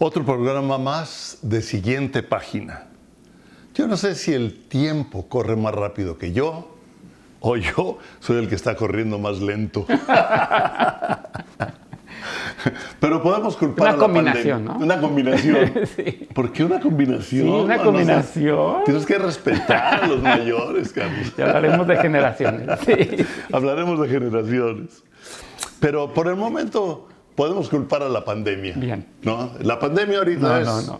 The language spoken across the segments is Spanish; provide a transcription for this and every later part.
Otro programa más de Siguiente Página. Yo no sé si el tiempo corre más rápido que yo o yo soy el que está corriendo más lento. Pero podemos culpar a la pandemia. ¿No? Una combinación. Sí. ¿Por qué una combinación? Sí, una combinación. Tienes que respetar a los mayores, Carlos. Ya hablaremos de generaciones. Sí. Hablaremos de generaciones. Pero por el momento podemos culpar a la pandemia. Bien. ¿No? La pandemia ahorita es... No.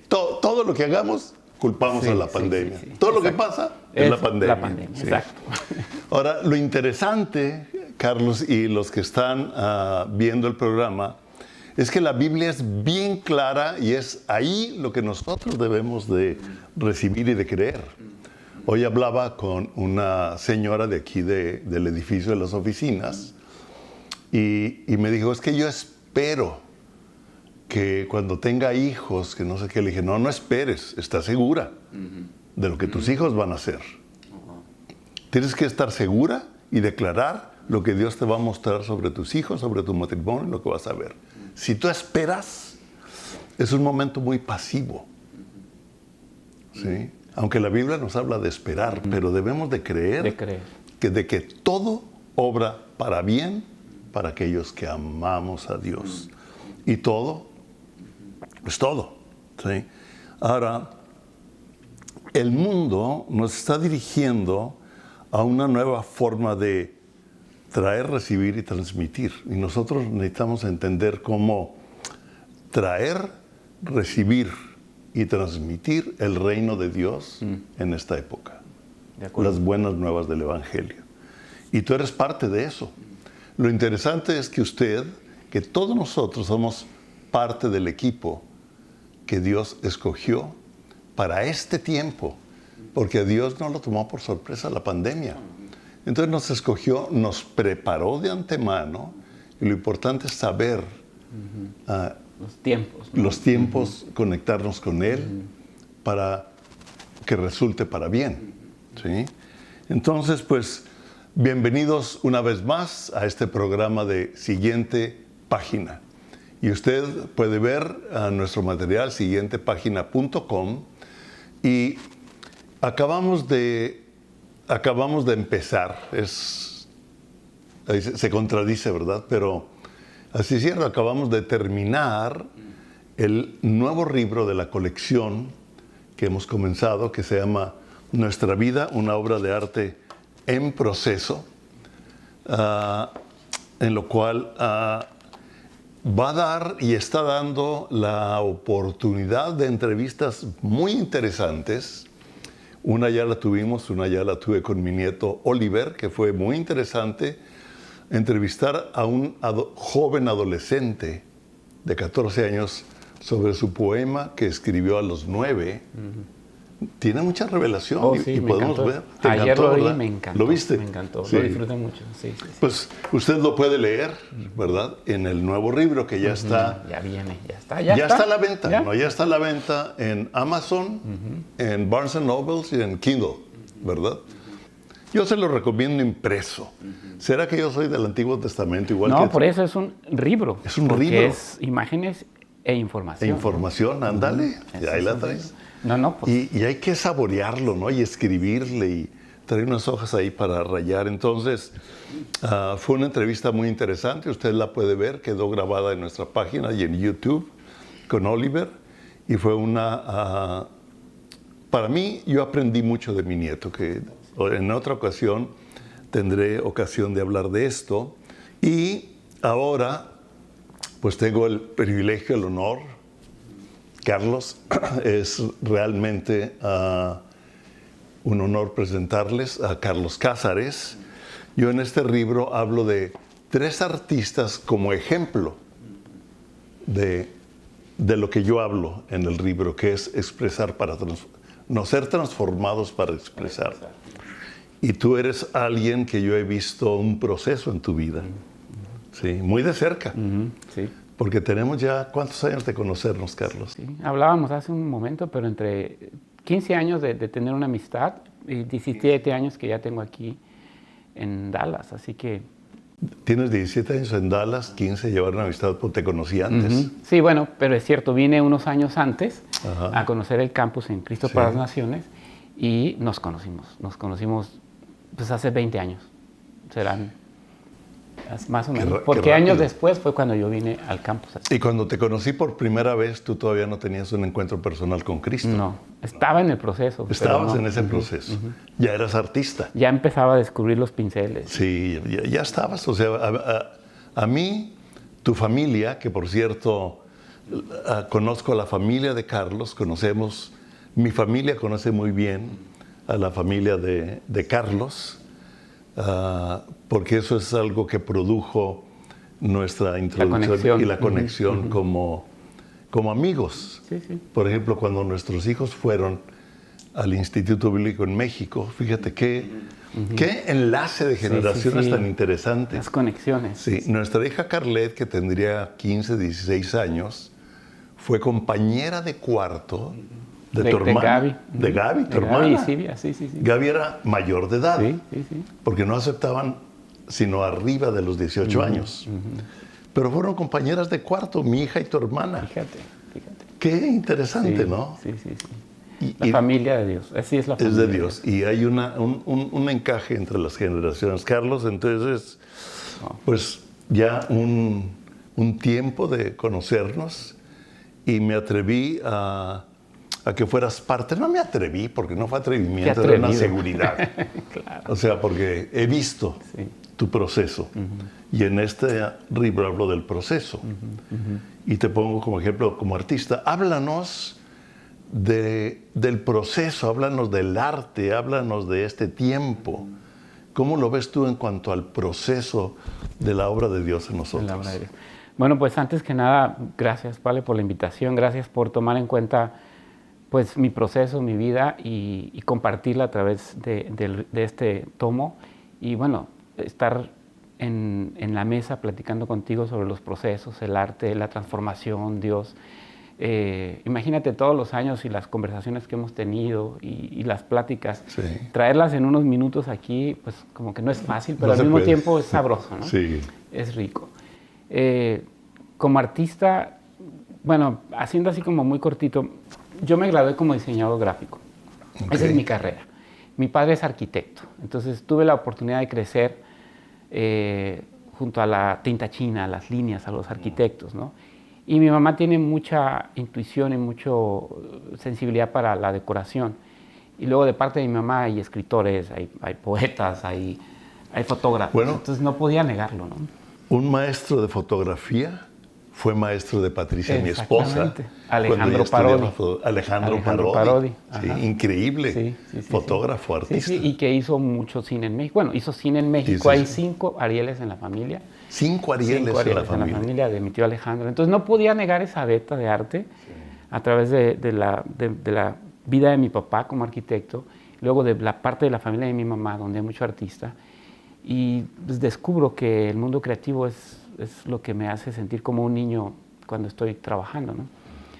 Todo lo que hagamos, culpamos a la pandemia. Sí. Todo lo que pasa es la pandemia. La pandemia, Sí. exacto. Ahora, lo interesante, Carlos, y los que están viendo el programa, es que la Biblia es bien clara y es ahí lo que nosotros debemos de recibir y de creer. Hoy hablaba con una señora de aquí del edificio de las oficinas y me dijo, es que yo espero que cuando tenga hijos, que no sé qué, le dije, no esperes, está segura de lo que tus hijos van a hacer. Tienes que estar segura y declarar lo que Dios te va a mostrar sobre tus hijos, sobre tu matrimonio, lo que vas a ver. Si tú esperas, es un momento muy pasivo. ¿Sí? Aunque la Biblia nos habla de esperar, pero debemos de creer, de que todo obra para bien para aquellos que amamos a Dios. Y todo es todo. ¿Sí? Ahora, el mundo nos está dirigiendo a una nueva forma de traer, recibir y transmitir. Y nosotros necesitamos entender cómo traer, recibir y transmitir el reino de Dios en esta época. Las buenas nuevas del Evangelio. Y tú eres parte de eso. Lo interesante es que todos nosotros somos parte del equipo que Dios escogió para este tiempo, porque Dios no lo tomó por sorpresa la pandemia. Entonces nos escogió, nos preparó de antemano, y lo importante es saber los tiempos, conectarnos con Él para que resulte para bien. ¿Sí? Entonces, pues, bienvenidos una vez más a este programa de Siguiente Página. Y usted puede ver nuestro material siguientepagina.com y acabamos de empezar, se contradice, ¿verdad? Pero así es cierto, acabamos de terminar el nuevo libro de la colección que hemos comenzado, que se llama Nuestra vida, una obra de arte en proceso, en lo cual va a dar y está dando la oportunidad de entrevistas muy interesantes. Una ya la tuvimos, una ya la tuve con mi nieto Oliver, que fue muy interesante entrevistar a un joven adolescente de 14 años sobre su poema que escribió a los 9. Tiene mucha revelación y podemos ver. Ayer lo vi, me encantó. ¿Lo viste? Me encantó, sí. Lo disfruté mucho. Sí. Pues usted lo puede leer, ¿verdad? En el nuevo libro que ya está. Ya viene, ya está. Ya está a la venta. ¿Ya? No, ya está a la venta en Amazon, en Barnes & Noble y en Kindle, ¿verdad? Yo se lo recomiendo impreso. ¿Será que yo soy del Antiguo Testamento igual que tú? No, por eso es un libro. Es un libro. Porque es imágenes e información. Información, ándale. Y ahí la traes. No, pues. Y hay que saborearlo, ¿no? Y escribirle y traer unas hojas ahí para rayar. Entonces, fue una entrevista muy interesante. Usted la puede ver, quedó grabada en nuestra página y en YouTube con Oliver. Y fue para mí, yo aprendí mucho de mi nieto, que en otra ocasión tendré ocasión de hablar de esto. Y ahora, pues tengo el privilegio, el honor. Carlos, es realmente un honor presentarles a Carlos Cázares. Yo en este libro hablo de 3 artistas como ejemplo de lo que yo hablo en el libro, que es expresar para no ser transformados para expresar. Y tú eres alguien que yo he visto un proceso en tu vida, ¿sí? Muy de cerca. Sí. Porque tenemos ya, ¿cuántos años de conocernos, Carlos? Sí, hablábamos hace un momento, pero entre 15 años de tener una amistad y 17 años que ya tengo aquí en Dallas. Así que Tienes 17 años en Dallas, 15 llevaron amistad, pues te conocí antes. Ujú. Sí, bueno, pero es cierto, vine unos años antes Ajá. a conocer el campus en Cristo Sí. para las Naciones y nos conocimos pues hace 20 años, serán más o Qué menos, qué porque años rápido. después fue cuando yo vine al campus. Y cuando te conocí por primera vez, tú todavía no tenías un encuentro personal con Cristo. No, estaba en el proceso. pero Estabas no. en ese proceso. Ya eras artista. Ya empezaba a descubrir los pinceles. Sí, ya estabas. O sea, a mí, tu familia, que por cierto, conozco a la familia de Carlos, conocemos, mi familia conoce muy bien a la familia de Carlos, porque eso es algo que produjo nuestra introducción conexión. y la conexión como amigos. Sí, sí. Por ejemplo, cuando nuestros hijos fueron al Instituto Bíblico en México, fíjate qué enlace de generaciones sí. tan interesante. Las conexiones. Sí, nuestra hija Carlet, que tendría 15, 16 años, fue compañera de cuarto de tu hermana. Gaby. De Gaby, tu De hermana. Gaby y Silvia, sí. Gaby era mayor de edad, Sí. porque no aceptaban sino arriba de los 18 años. Pero fueron compañeras de cuarto, mi hija y tu hermana. Fíjate. Qué interesante, Sí, ¿no? Sí. Y La familia de Dios. Así es la familia. es de Dios. Y hay un encaje entre las generaciones. Carlos, entonces, pues ya un tiempo de conocernos y me atreví a que fueras parte. No me atreví, porque no fue atrevimiento, era una seguridad. Claro. O sea, porque he visto Sí. tu proceso. Y en este libro hablo del proceso. Y te pongo como ejemplo, como artista, háblanos del proceso, háblanos del arte, háblanos de este tiempo. ¿Cómo lo ves tú en cuanto al proceso de la obra de Dios en nosotros? La obra de Dios. Bueno, pues antes que nada, gracias, Vale, por la invitación, gracias por tomar en cuenta pues mi proceso, mi vida y compartirla a través de este tomo y bueno, estar en la mesa platicando contigo sobre los procesos, el arte, la transformación, Dios. Imagínate todos los años y las conversaciones que hemos tenido y las pláticas, Sí. traerlas en unos minutos aquí, pues como que no es fácil, pero No al se mismo puede. tiempo es sabroso, ¿no? Sí. Es rico. Como artista, bueno, haciendo así como muy cortito, yo me gradué como diseñador gráfico. Ok. Esa es mi carrera. Mi padre es arquitecto, entonces tuve la oportunidad de crecer junto a la tinta china, a las líneas, a los arquitectos, ¿no? Y mi mamá tiene mucha intuición y mucha sensibilidad para la decoración. Y luego de parte de mi mamá hay escritores, hay poetas, hay fotógrafos. Bueno. Entonces no podía negarlo, ¿no? Un maestro de fotografía fue maestro de Patricia, mi esposa. Exactamente. cuando Alejandro ella estudiaba Parodi. Alejandro Parodi. Parodi. Sí, Ajá. increíble. Sí. Fotógrafo, artista. Sí, y que hizo mucho cine en México. Bueno, hizo cine en México. Sí. Hay 5 Arieles en la familia. 5 Arieles, 5 Arieles en la familia. de mi tío Alejandro. Entonces no podía negar esa beta de arte a través de la vida de mi papá como arquitecto, luego de la parte de la familia de mi mamá, donde hay mucho artista. Y pues, descubro que el mundo creativo es lo que me hace sentir como un niño cuando estoy trabajando, ¿no?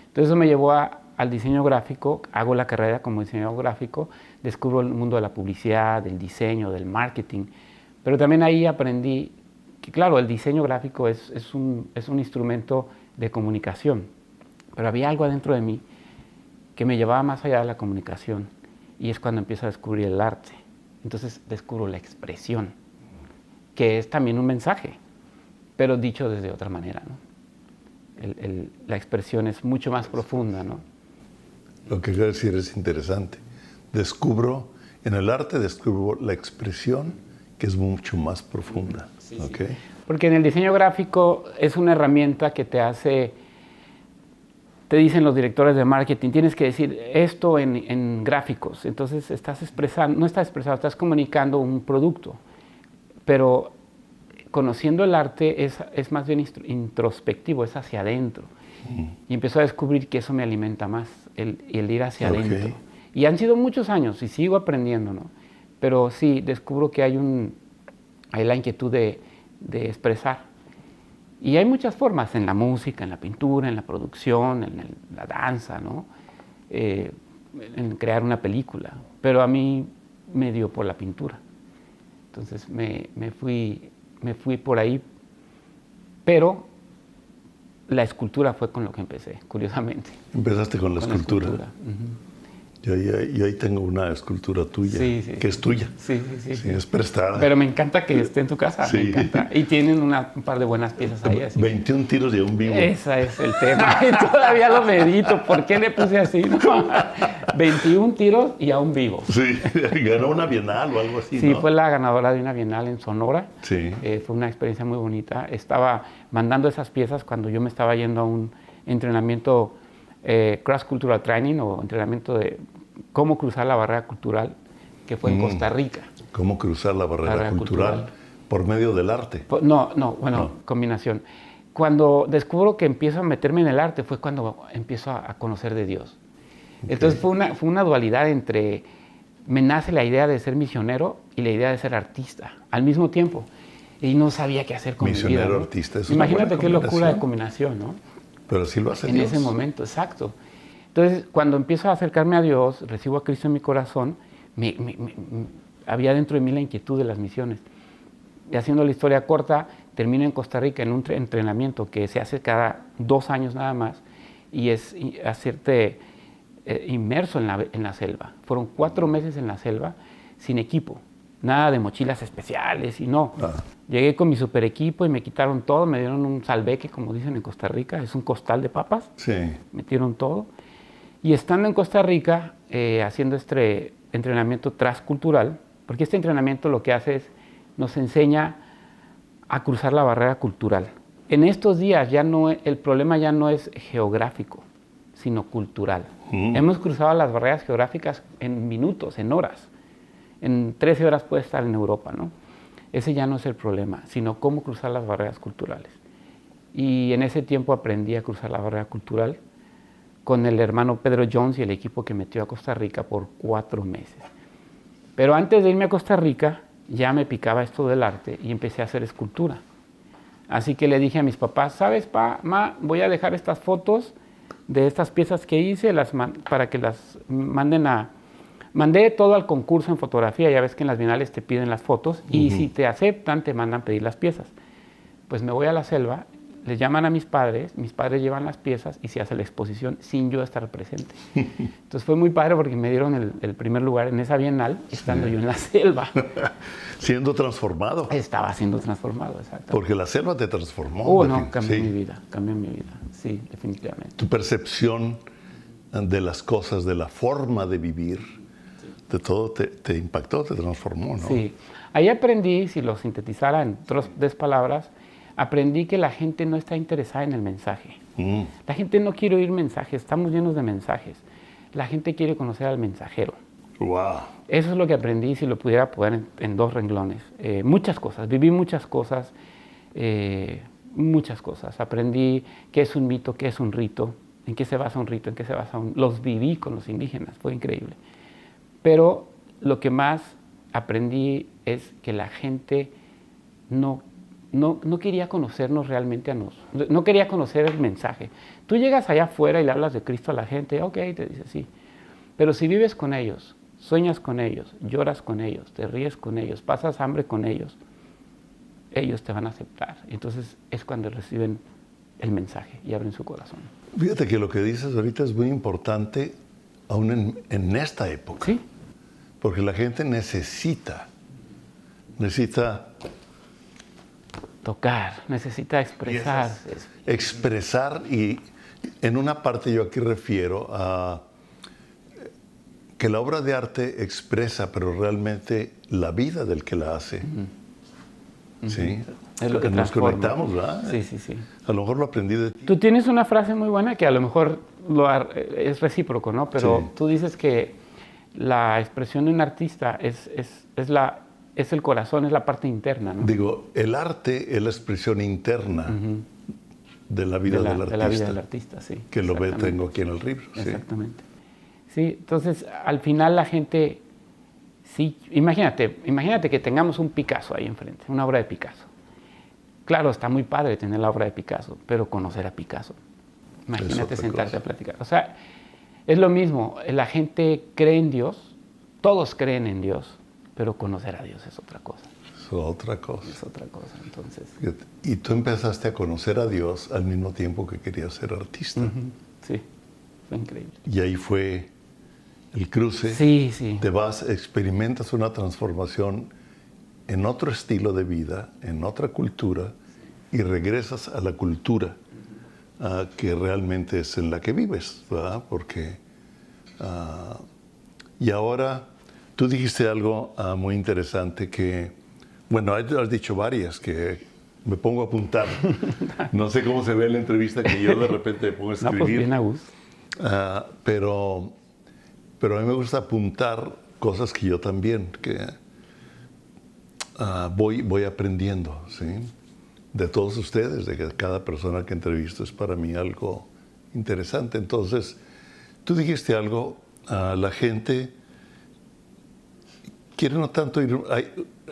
Entonces eso me llevó al diseño gráfico, hago la carrera como diseñador gráfico, descubro el mundo de la publicidad, del diseño, del marketing, pero también ahí aprendí que claro, el diseño gráfico es un instrumento de comunicación, pero había algo adentro de mí que me llevaba más allá de la comunicación y es cuando empiezo a descubrir el arte. Entonces descubro la expresión, que es también un mensaje, pero dicho desde otra manera, ¿no? La expresión es mucho más profunda, ¿no? Lo que quiero decir es interesante. En el arte descubro la expresión que es mucho más profunda. Sí. ¿Okay? Porque en el diseño gráfico es una herramienta que te dicen los directores de marketing, tienes que decir esto en gráficos. Entonces no estás expresando, estás comunicando un producto. Pero conociendo el arte es más bien introspectivo, es hacia adentro. Y empiezo a descubrir que eso me alimenta más, el ir hacia adentro. Y han sido muchos años y sigo aprendiendo, ¿no? Pero sí, descubro que hay la inquietud de expresar. Y hay muchas formas, en la música, en la pintura, en la producción, en la danza, ¿no? En crear una película. Pero a mí me dio por la pintura. Entonces me fui me fui por ahí, pero la escultura fue con lo que empecé, curiosamente. Empezaste con la escultura. Ujú. Yo ahí tengo una escultura tuya, Sí, sí, que es tuya. Sí. Sí, es prestada. Pero me encanta que esté en tu casa, Sí. me encanta. Y tienen un par de buenas piezas ahí. Así. 21 tiros y un vivo. Ese es el tema. Y todavía lo medito. ¿Por qué le puse así? No? 21 tiros y a un vivo. Sí, ganó una bienal o algo así, Sí, ¿no? fue la ganadora de una bienal en Sonora. Sí. Fue una experiencia muy bonita. Estaba mandando esas piezas cuando yo me estaba yendo a un entrenamiento Cross Cultural Training o entrenamiento de cómo cruzar la barrera cultural, que fue en Costa Rica. ¿Cómo cruzar la barrera cultural? Por medio del arte. No. Combinación. Cuando descubro que empiezo a meterme en el arte fue cuando empiezo a conocer de Dios. Okay. Entonces fue una dualidad entre, me nace la idea de ser misionero y la idea de ser artista al mismo tiempo. Y no sabía qué hacer con misionero, mi vida, ¿no? artista, es Imagínate qué locura de combinación, ¿no? Pero sí lo hace en Dios. Ese momento, exacto. Entonces, cuando empiezo a acercarme a Dios, recibo a Cristo en mi corazón, había dentro de mí la inquietud de las misiones. Y haciendo la historia corta, termino en Costa Rica en un entrenamiento que se hace cada 2 años nada más, y es hacerte inmerso en la selva. Fueron 4 meses en la selva, sin equipo, nada de mochilas especiales, y no. Llegué con mi super equipo y me quitaron todo, me dieron un salveque, como dicen en Costa Rica, es un costal de papas, sí. Metieron todo. Y estando en Costa Rica, haciendo este entrenamiento transcultural, porque este entrenamiento lo que hace es, nos enseña a cruzar la barrera cultural. En estos días el problema ya no es geográfico, sino cultural. Hemos cruzado las barreras geográficas en minutos, en horas. En 13 horas puede estar en Europa, ¿no? Ese ya no es el problema, sino cómo cruzar las barreras culturales. Y en ese tiempo aprendí a cruzar la barrera cultural con el hermano Pedro Jones y el equipo que metió a Costa Rica por 4 meses. Pero antes de irme a Costa Rica, ya me picaba esto del arte y empecé a hacer escultura. Así que le dije a mis papás, ¿sabes, ma? Voy a dejar estas fotos de estas piezas que hice para que las manden a... Mandé todo al concurso en fotografía, ya ves que en las bienales te piden las fotos, y si te aceptan, te mandan pedir las piezas. Pues me voy a la selva, les llaman a mis padres llevan las piezas y se hace la exposición sin yo estar presente. Entonces fue muy padre porque me dieron el primer lugar en esa bienal, estando yo en la selva. Siendo transformado. Estaba siendo transformado, exacto. Porque la selva te transformó. No, cambió mi vida, sí, definitivamente. Tu percepción de las cosas, de la forma de vivir, de todo te impactó, te transformó, ¿no? Sí. Ahí aprendí, si lo sintetizara en 3 palabras, aprendí que la gente no está interesada en el mensaje. La gente no quiere oír mensajes, estamos llenos de mensajes. La gente quiere conocer al mensajero. Wow. Eso es lo que aprendí, si lo pudiera poner en 2 renglones. Muchas cosas, viví muchas cosas. Aprendí qué es un mito, qué es un rito, en qué se basa un rito, en qué se basa Los viví con los indígenas, fue increíble. Pero lo que más aprendí es que la gente no quería conocernos realmente a nosotros, no quería conocer el mensaje. Tú llegas allá afuera y le hablas de Cristo a la gente, ok, te dice sí. Pero si vives con ellos, sueñas con ellos, lloras con ellos, te ríes con ellos, pasas hambre con ellos te van a aceptar. Entonces es cuando reciben el mensaje y abren su corazón. Fíjate que lo que dices ahorita es muy importante aún en esta época. Sí. Porque la gente necesita tocar, necesita expresarse. Expresar, y en una parte yo aquí refiero a que la obra de arte expresa, pero realmente la vida del que la hace. ¿Sí? Es lo que nos transforma. conectamos, ¿verdad? Sí. A lo mejor lo aprendí de ti. Tú tienes una frase muy buena que a lo mejor es recíproco, ¿no? Pero Sí. tú dices que la expresión de un artista es el corazón, es la parte interna, ¿no? Digo, el arte es la expresión interna de la vida del artista. De la vida del artista, sí. Que lo tengo aquí en el libro. Exactamente. Sí, entonces al final la gente, sí, imagínate que tengamos un Picasso ahí enfrente, una obra de Picasso. Claro, está muy padre tener la obra de Picasso, pero conocer a Picasso. Imagínate sentarte a platicar. O sea, es lo mismo, la gente cree en Dios, todos creen en Dios, pero conocer a Dios es otra cosa. Es otra cosa. Es otra cosa, entonces. Fíjate, y tú empezaste a conocer a Dios al mismo tiempo que querías ser artista. Sí, fue increíble. Y ahí fue el cruce. Sí, sí. Te vas, experimentas una transformación en otro estilo de vida, en otra cultura, y regresas a la cultura que realmente es en la que vives, ¿verdad? Porque, y ahora, tú dijiste algo muy interesante que, bueno, has dicho varias que me pongo a apuntar. No sé cómo se ve en la entrevista que yo de repente me pongo a No, escribir. pues bien a gusto. Pero a mí me gusta apuntar cosas que yo también, que voy aprendiendo, ¿sí? De todos ustedes, de que cada persona que entrevisto es para mí algo interesante. Entonces, tú dijiste algo, la gente quiere no tanto ir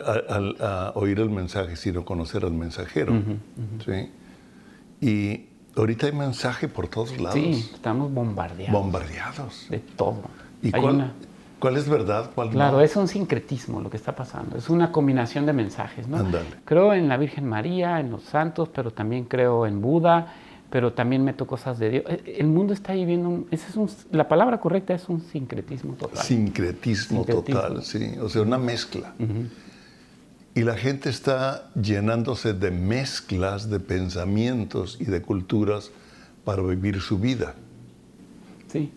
a oír el mensaje, sino conocer al mensajero, ¿sí? Y ahorita hay mensaje por todos lados. Sí, estamos bombardeados. Bombardeados. De todo. ¿Y Hay cuál es verdad? ¿Cuál Claro, no? es un sincretismo lo que está pasando. Es una combinación de mensajes, ¿no? Ándale. Creo en la Virgen María, en los santos, pero también creo en Buda, pero también meto cosas de Dios. El mundo está viviendo la palabra correcta es un sincretismo total. Sincretismo total, sí. O sea, una mezcla. Y la gente está llenándose de mezclas de pensamientos y de culturas para vivir su vida. Sí.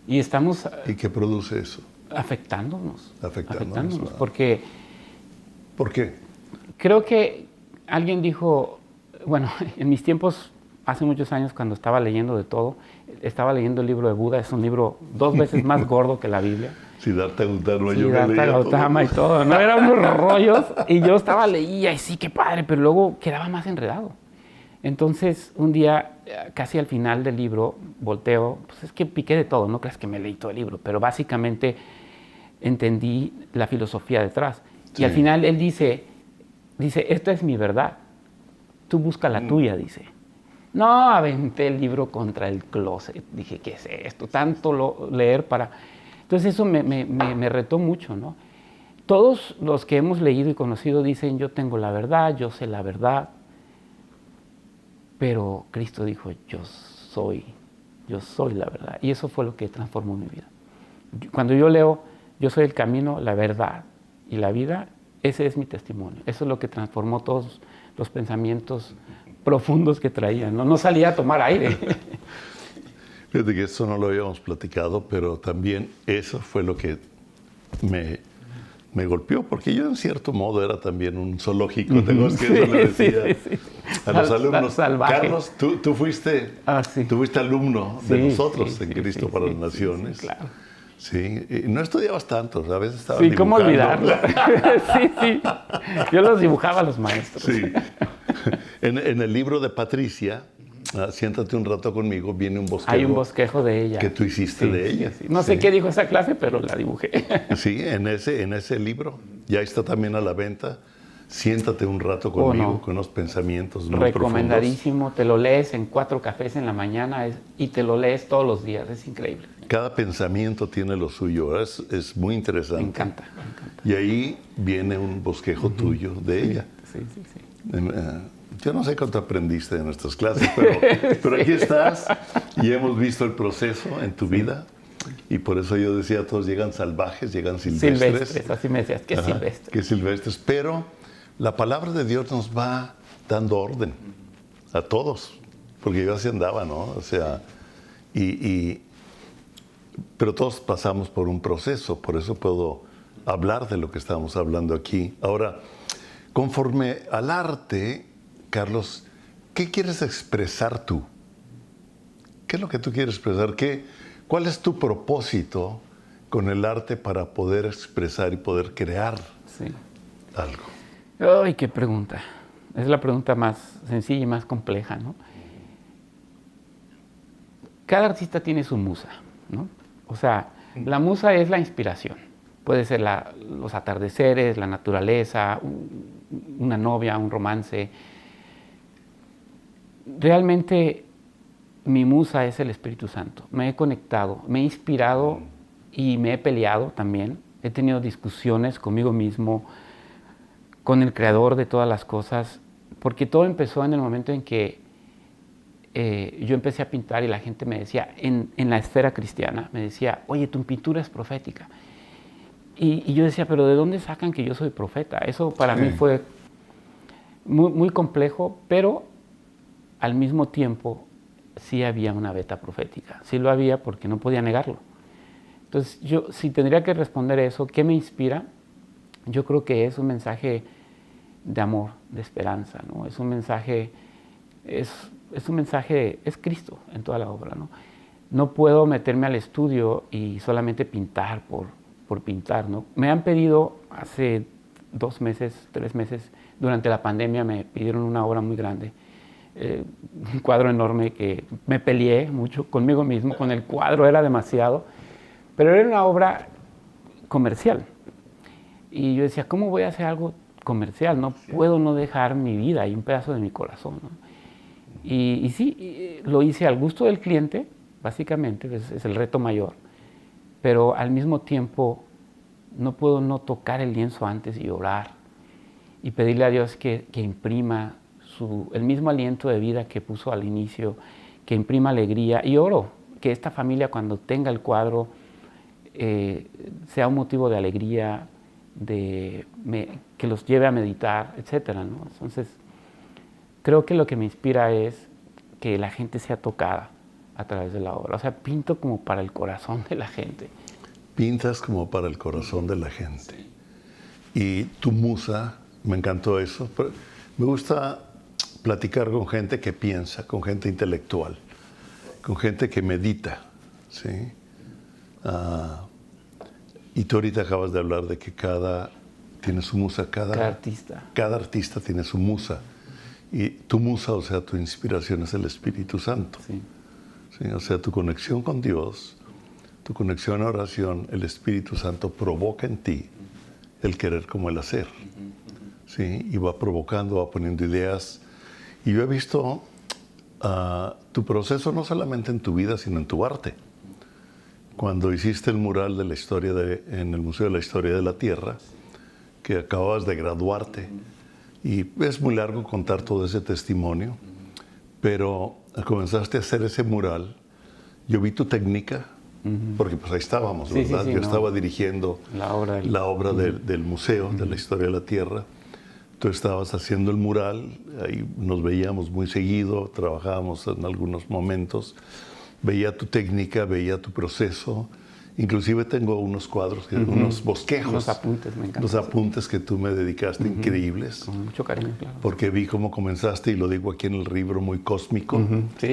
Y estamos ¿Y qué produce eso? afectándonos. Afectándonos. Porque ¿Por qué? creo que alguien dijo, bueno, en mis tiempos, hace muchos años cuando estaba leyendo de todo, estaba leyendo el libro de Buda, es un libro 2 veces más gordo que la Biblia. Siddhartha Gautama, yo Siddhartha me leía Gautama y todo, ¿no? Eran unos rollos y yo leía y sí, qué padre, pero luego quedaba más enredado. Entonces, un día, casi al final del libro, volteo, pues es que piqué de todo, no creas que me leí todo el libro, pero básicamente entendí la filosofía detrás. Sí. Y al final él dice, esta es mi verdad, tú busca la tuya, dice. No, aventé el libro contra el closet, dije, ¿qué es esto? Tanto leer para... Entonces eso me retó mucho, ¿no? Todos los que hemos leído y conocido dicen, yo tengo la verdad, yo sé la verdad, pero Cristo dijo, yo soy la verdad. Y eso fue lo que transformó mi vida. Cuando yo leo, yo soy el camino, la verdad y la vida, ese es mi testimonio. Eso es lo que transformó todos los pensamientos profundos que traía. No salía a tomar aire. Fíjate que eso no lo habíamos platicado, pero también eso fue lo que me golpeó, porque yo en cierto modo era también un zoológico, ¿te acuerdas que eso le decía a los alumnos? Salvaje. Carlos, tú fuiste alumno de nosotros en Cristo para las Naciones. Sí, claro. Sí, y no estudiabas tanto, a veces estabas Sí, dibujando. ¿cómo olvidarlo? Sí. Yo los dibujaba a los maestros. Sí. En el libro de Patricia, Siéntate un rato conmigo, viene un bosquejo. Hay un bosquejo de ella. Que tú hiciste de ella. Sí. No sé qué dijo esa clase, pero la dibujé. Sí, en ese libro. Ya está también a la venta. Siéntate un rato conmigo, con unos pensamientos muy recomendadísimo. profundos. Te lo lees en 4 cafés en la mañana y te lo lees todos los días. Es increíble. Cada pensamiento tiene lo suyo. Es muy interesante. Me encanta. Y ahí viene un bosquejo tuyo de ella. Sí. Yo no sé cuánto aprendiste en nuestras clases, pero aquí estás y hemos visto el proceso en tu vida. Y por eso yo decía, todos llegan salvajes, llegan silvestres. Así me decías, ¿qué silvestres? Que silvestres. Pero la palabra de Dios nos va dando orden a todos, porque yo así andaba, ¿no? O sea, pero todos pasamos por un proceso, por eso puedo hablar de lo que estamos hablando aquí. Ahora, conforme al arte, Carlos, ¿qué quieres expresar tú? ¿Qué es lo que tú quieres expresar? ¿Cuál es tu propósito con el arte para poder expresar y poder crear algo? ¡Ay, qué pregunta! Es la pregunta más sencilla y más compleja, ¿no? Cada artista tiene su musa, ¿no? O sea, la musa es la inspiración. Puede ser los atardeceres, la naturaleza, una novia, un romance. Realmente mi musa es el Espíritu Santo. Me he conectado, me he inspirado y me he peleado también. He tenido discusiones conmigo mismo con el creador de todas las cosas, porque todo empezó en el momento en que yo empecé a pintar y la gente me decía, en la esfera cristiana, me decía, oye, tu pintura es profética. Y yo decía, pero ¿de dónde sacan que yo soy profeta? Eso para mí fue muy, muy complejo, pero al mismo tiempo sí había una veta profética. Sí lo había porque no podía negarlo. Entonces, yo si tendría que responder eso, ¿qué me inspira? Yo creo que es un mensaje de amor, de esperanza, ¿no? Es un mensaje, es Cristo en toda la obra, ¿no? No puedo meterme al estudio y solamente pintar por pintar, ¿no? Me han pedido hace 2 meses, 3 meses, durante la pandemia me pidieron una obra muy grande, un cuadro enorme que me peleé mucho conmigo mismo, con el cuadro era demasiado, pero era una obra comercial. Y yo decía, ¿cómo voy a hacer algo comercial? No puedo no dejar mi vida y un pedazo de mi corazón, ¿no? Y sí, lo hice al gusto del cliente, básicamente, es el reto mayor, pero al mismo tiempo no puedo no tocar el lienzo antes y orar y pedirle a Dios que imprima el mismo aliento de vida que puso al inicio, que imprima alegría, y oro que esta familia cuando tenga el cuadro sea un motivo de alegría, que los lleve a meditar, etcétera, ¿no? Entonces, creo que lo que me inspira es que la gente sea tocada a través de la obra. O sea, pinto como para el corazón de la gente. Pintas como para el corazón de la gente. Y tu musa, me encantó eso. Pero me gusta platicar con gente que piensa, con gente intelectual, con gente que medita, ¿sí? Y tú ahorita acabas de hablar de que tiene su musa, cada artista tiene su musa. Y tu musa, o sea, tu inspiración es el Espíritu Santo. Sí. ¿Sí? O sea, tu conexión con Dios, tu conexión a oración, el Espíritu Santo provoca en ti el querer como el hacer. ¿Sí? Y va provocando, va poniendo ideas. Y yo he visto tu proceso no solamente en tu vida, sino en tu arte. Cuando hiciste el mural de la historia en el Museo de la Historia de la Tierra, que acababas de graduarte, y es muy largo contar todo ese testimonio, pero comenzaste a hacer ese mural, yo vi tu técnica, porque pues ahí estábamos, ¿verdad? Yo estaba dirigiendo la obra del Museo de la Historia de la Tierra. Tú estabas haciendo el mural, ahí nos veíamos muy seguido, trabajábamos en algunos momentos, veía tu técnica, veía tu proceso. Inclusive tengo unos cuadros, unos bosquejos. Los apuntes, me encantan. Los apuntes que tú me dedicaste, increíbles. Con mucho cariño, claro. Porque vi cómo comenzaste, y lo digo aquí en el libro, muy cósmico.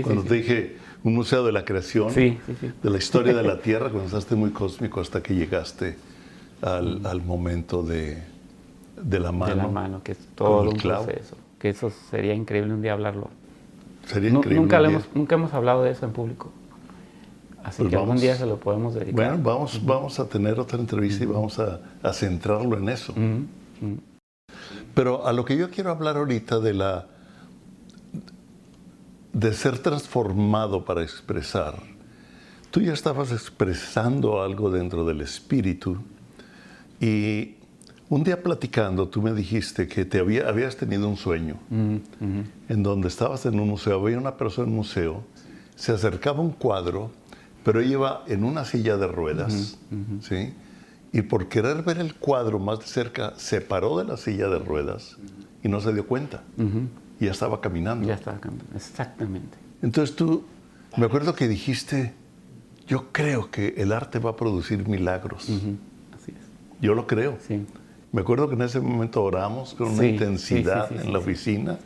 Cuando te dije un museo de la creación, de la historia de la Tierra, comenzaste muy cósmico hasta que llegaste al momento de la mano. De la mano, que es todo un proceso. Que eso sería increíble un día hablarlo. Sería increíble. Nunca hemos hablado de eso en público. Así que algún día se lo podemos dedicar. Bueno, vamos a tener otra entrevista y vamos a centrarlo en eso. Pero a lo que yo quiero hablar ahorita de ser transformado para expresar. Tú ya estabas expresando algo dentro del espíritu, y un día platicando tú me dijiste que habías tenido un sueño en donde estabas en un museo, había una persona en un museo, se acercaba un cuadro, pero ella iba en una silla de ruedas, ¿sí? Y por querer ver el cuadro más de cerca, se paró de la silla de ruedas y no se dio cuenta. Y ya estaba caminando. Ya estaba caminando, exactamente. Entonces tú, me acuerdo que dijiste, yo creo que el arte va a producir milagros. Así es. Yo lo creo. Sí. Me acuerdo que en ese momento oramos con una intensidad en la oficina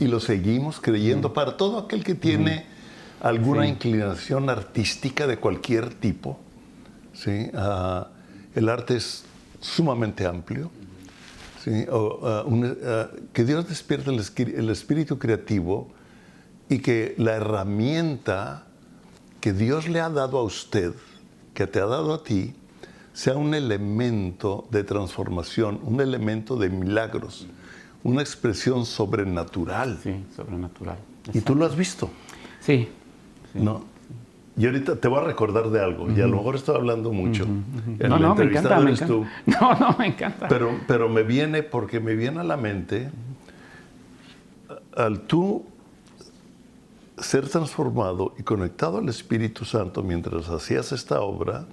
y lo seguimos creyendo para todo aquel que tiene alguna inclinación artística de cualquier tipo. ¿Sí? El arte es sumamente amplio. ¿Sí? Que Dios despierte el espíritu creativo y que la herramienta que Dios le ha dado a usted, que te ha dado a ti, sea un elemento de transformación, un elemento de milagros, una expresión sobrenatural. Sí, sobrenatural. ¿Y tú lo has visto? Sí. ¿No? Y ahorita te voy a recordar de algo, y a lo mejor estoy hablando mucho. El No, me encanta, entrevistado eres tú. No, me encanta. Pero me viene, porque me viene a la mente, al tú ser transformado y conectado al Espíritu Santo mientras hacías esta obra,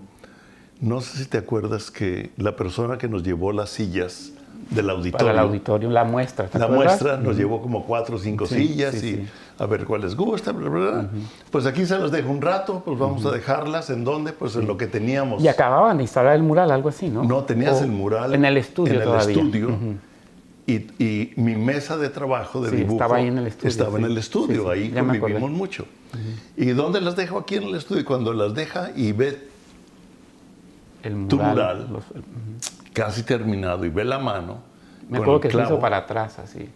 no sé si te acuerdas que la persona que nos llevó las sillas del auditorio. Para el auditorio, la muestra. La muestra nos llevó como 4 o 5 sillas y sí. a ver cuál les gusta, bla, bla, bla. Pues aquí se las dejo un rato, pues vamos a dejarlas. ¿En dónde? Pues en lo que teníamos. Y acababan de instalar el mural, algo así, ¿no? No, tenías el mural. En el estudio todavía. En el estudio. Y mi mesa de trabajo, de dibujo, estaba ahí en el estudio. Estaba en el estudio, ahí ya convivimos mucho. ¿Y dónde las dejo? Aquí en el estudio. Y cuando las deja y ve el mural, tu mural, casi terminado, y ve la mano. Me acuerdo que se hizo para atrás, así.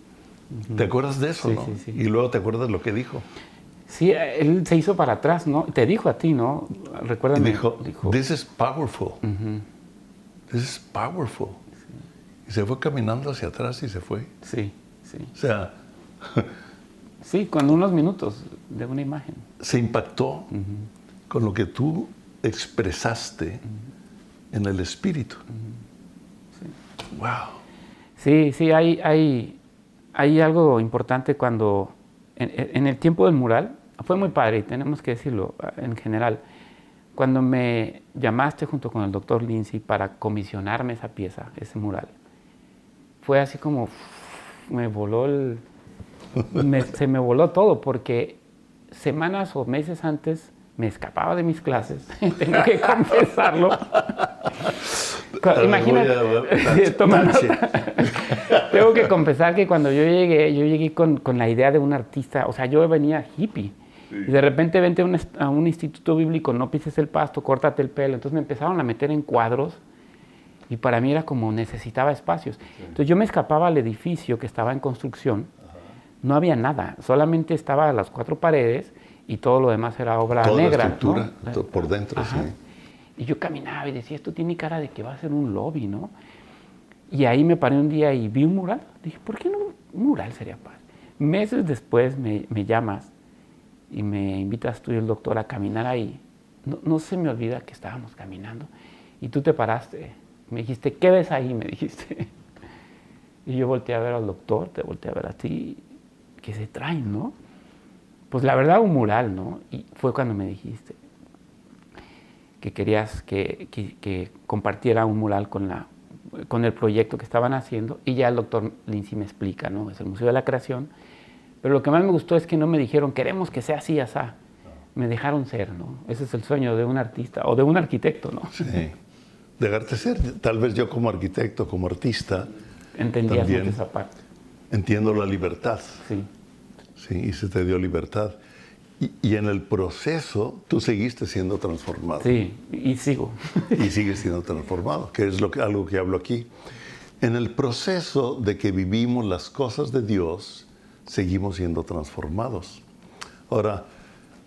¿Te acuerdas de eso, no? Sí. Y luego te acuerdas lo que dijo. Sí, él se hizo para atrás, ¿no? Te dijo a ti, ¿no? Recuérdame. Y dijo, this is powerful. This is powerful. Y se fue caminando hacia atrás y se fue. Sí. O sea... sí, con unos minutos de una imagen. Se impactó con lo que tú expresaste en el Espíritu. Wow. Sí, hay algo importante cuando, en el tiempo del mural, fue muy padre, tenemos que decirlo en general, cuando me llamaste junto con el doctor Lindsay para comisionarme esa pieza, ese mural, fue así como, me voló se me voló todo, porque semanas o meses antes me escapaba de mis clases, tengo que confesarlo. Imagínate, toma nota. Tengo que confesar que cuando yo llegué con la idea de un artista, o sea, yo venía hippie. Sí. Y de repente vente a un instituto bíblico, no pises el pasto, córtate el pelo. Entonces me empezaron a meter en cuadros y para mí era como necesitaba espacios. Sí. Entonces yo me escapaba al edificio que estaba en construcción, no había nada, solamente estaba las 4 paredes y todo lo demás era obra toda negra. La estructura, ¿no? Por dentro, Ajá. Sí. Y yo caminaba y decía, esto tiene cara de que va a ser un lobby, ¿no? Y ahí me paré un día y vi un mural. Dije, ¿por qué no un mural sería padre? Meses después me llamas y me invitas tú y el doctor a caminar ahí. No se me olvida que estábamos caminando y tú te paraste. Me dijiste, ¿qué ves ahí? Me dijiste. Y yo volteé a ver al doctor, te volteé a ver a ti. ¿Qué se traen, no? Pues la verdad, un mural, ¿no? Y fue cuando me dijiste que querías que compartiera un mural con el proyecto que estaban haciendo, y ya el doctor Lindsay me explica, ¿no? Es el Museo de la Creación, pero lo que más me gustó es que no me dijeron, queremos que sea así, asá. Me dejaron ser, ¿no? Ese es el sueño de un artista o de un arquitecto, ¿no? Sí, dejarte ser. Tal vez yo como arquitecto, como artista, entendías mucho esa parte. Entiendo la libertad. Sí. Sí, y se te dio libertad. Y en el proceso tú seguiste siendo transformado. Sí, y sigo. Y sigues siendo transformado, que es algo que hablo aquí. En el proceso de que vivimos las cosas de Dios, seguimos siendo transformados. Ahora,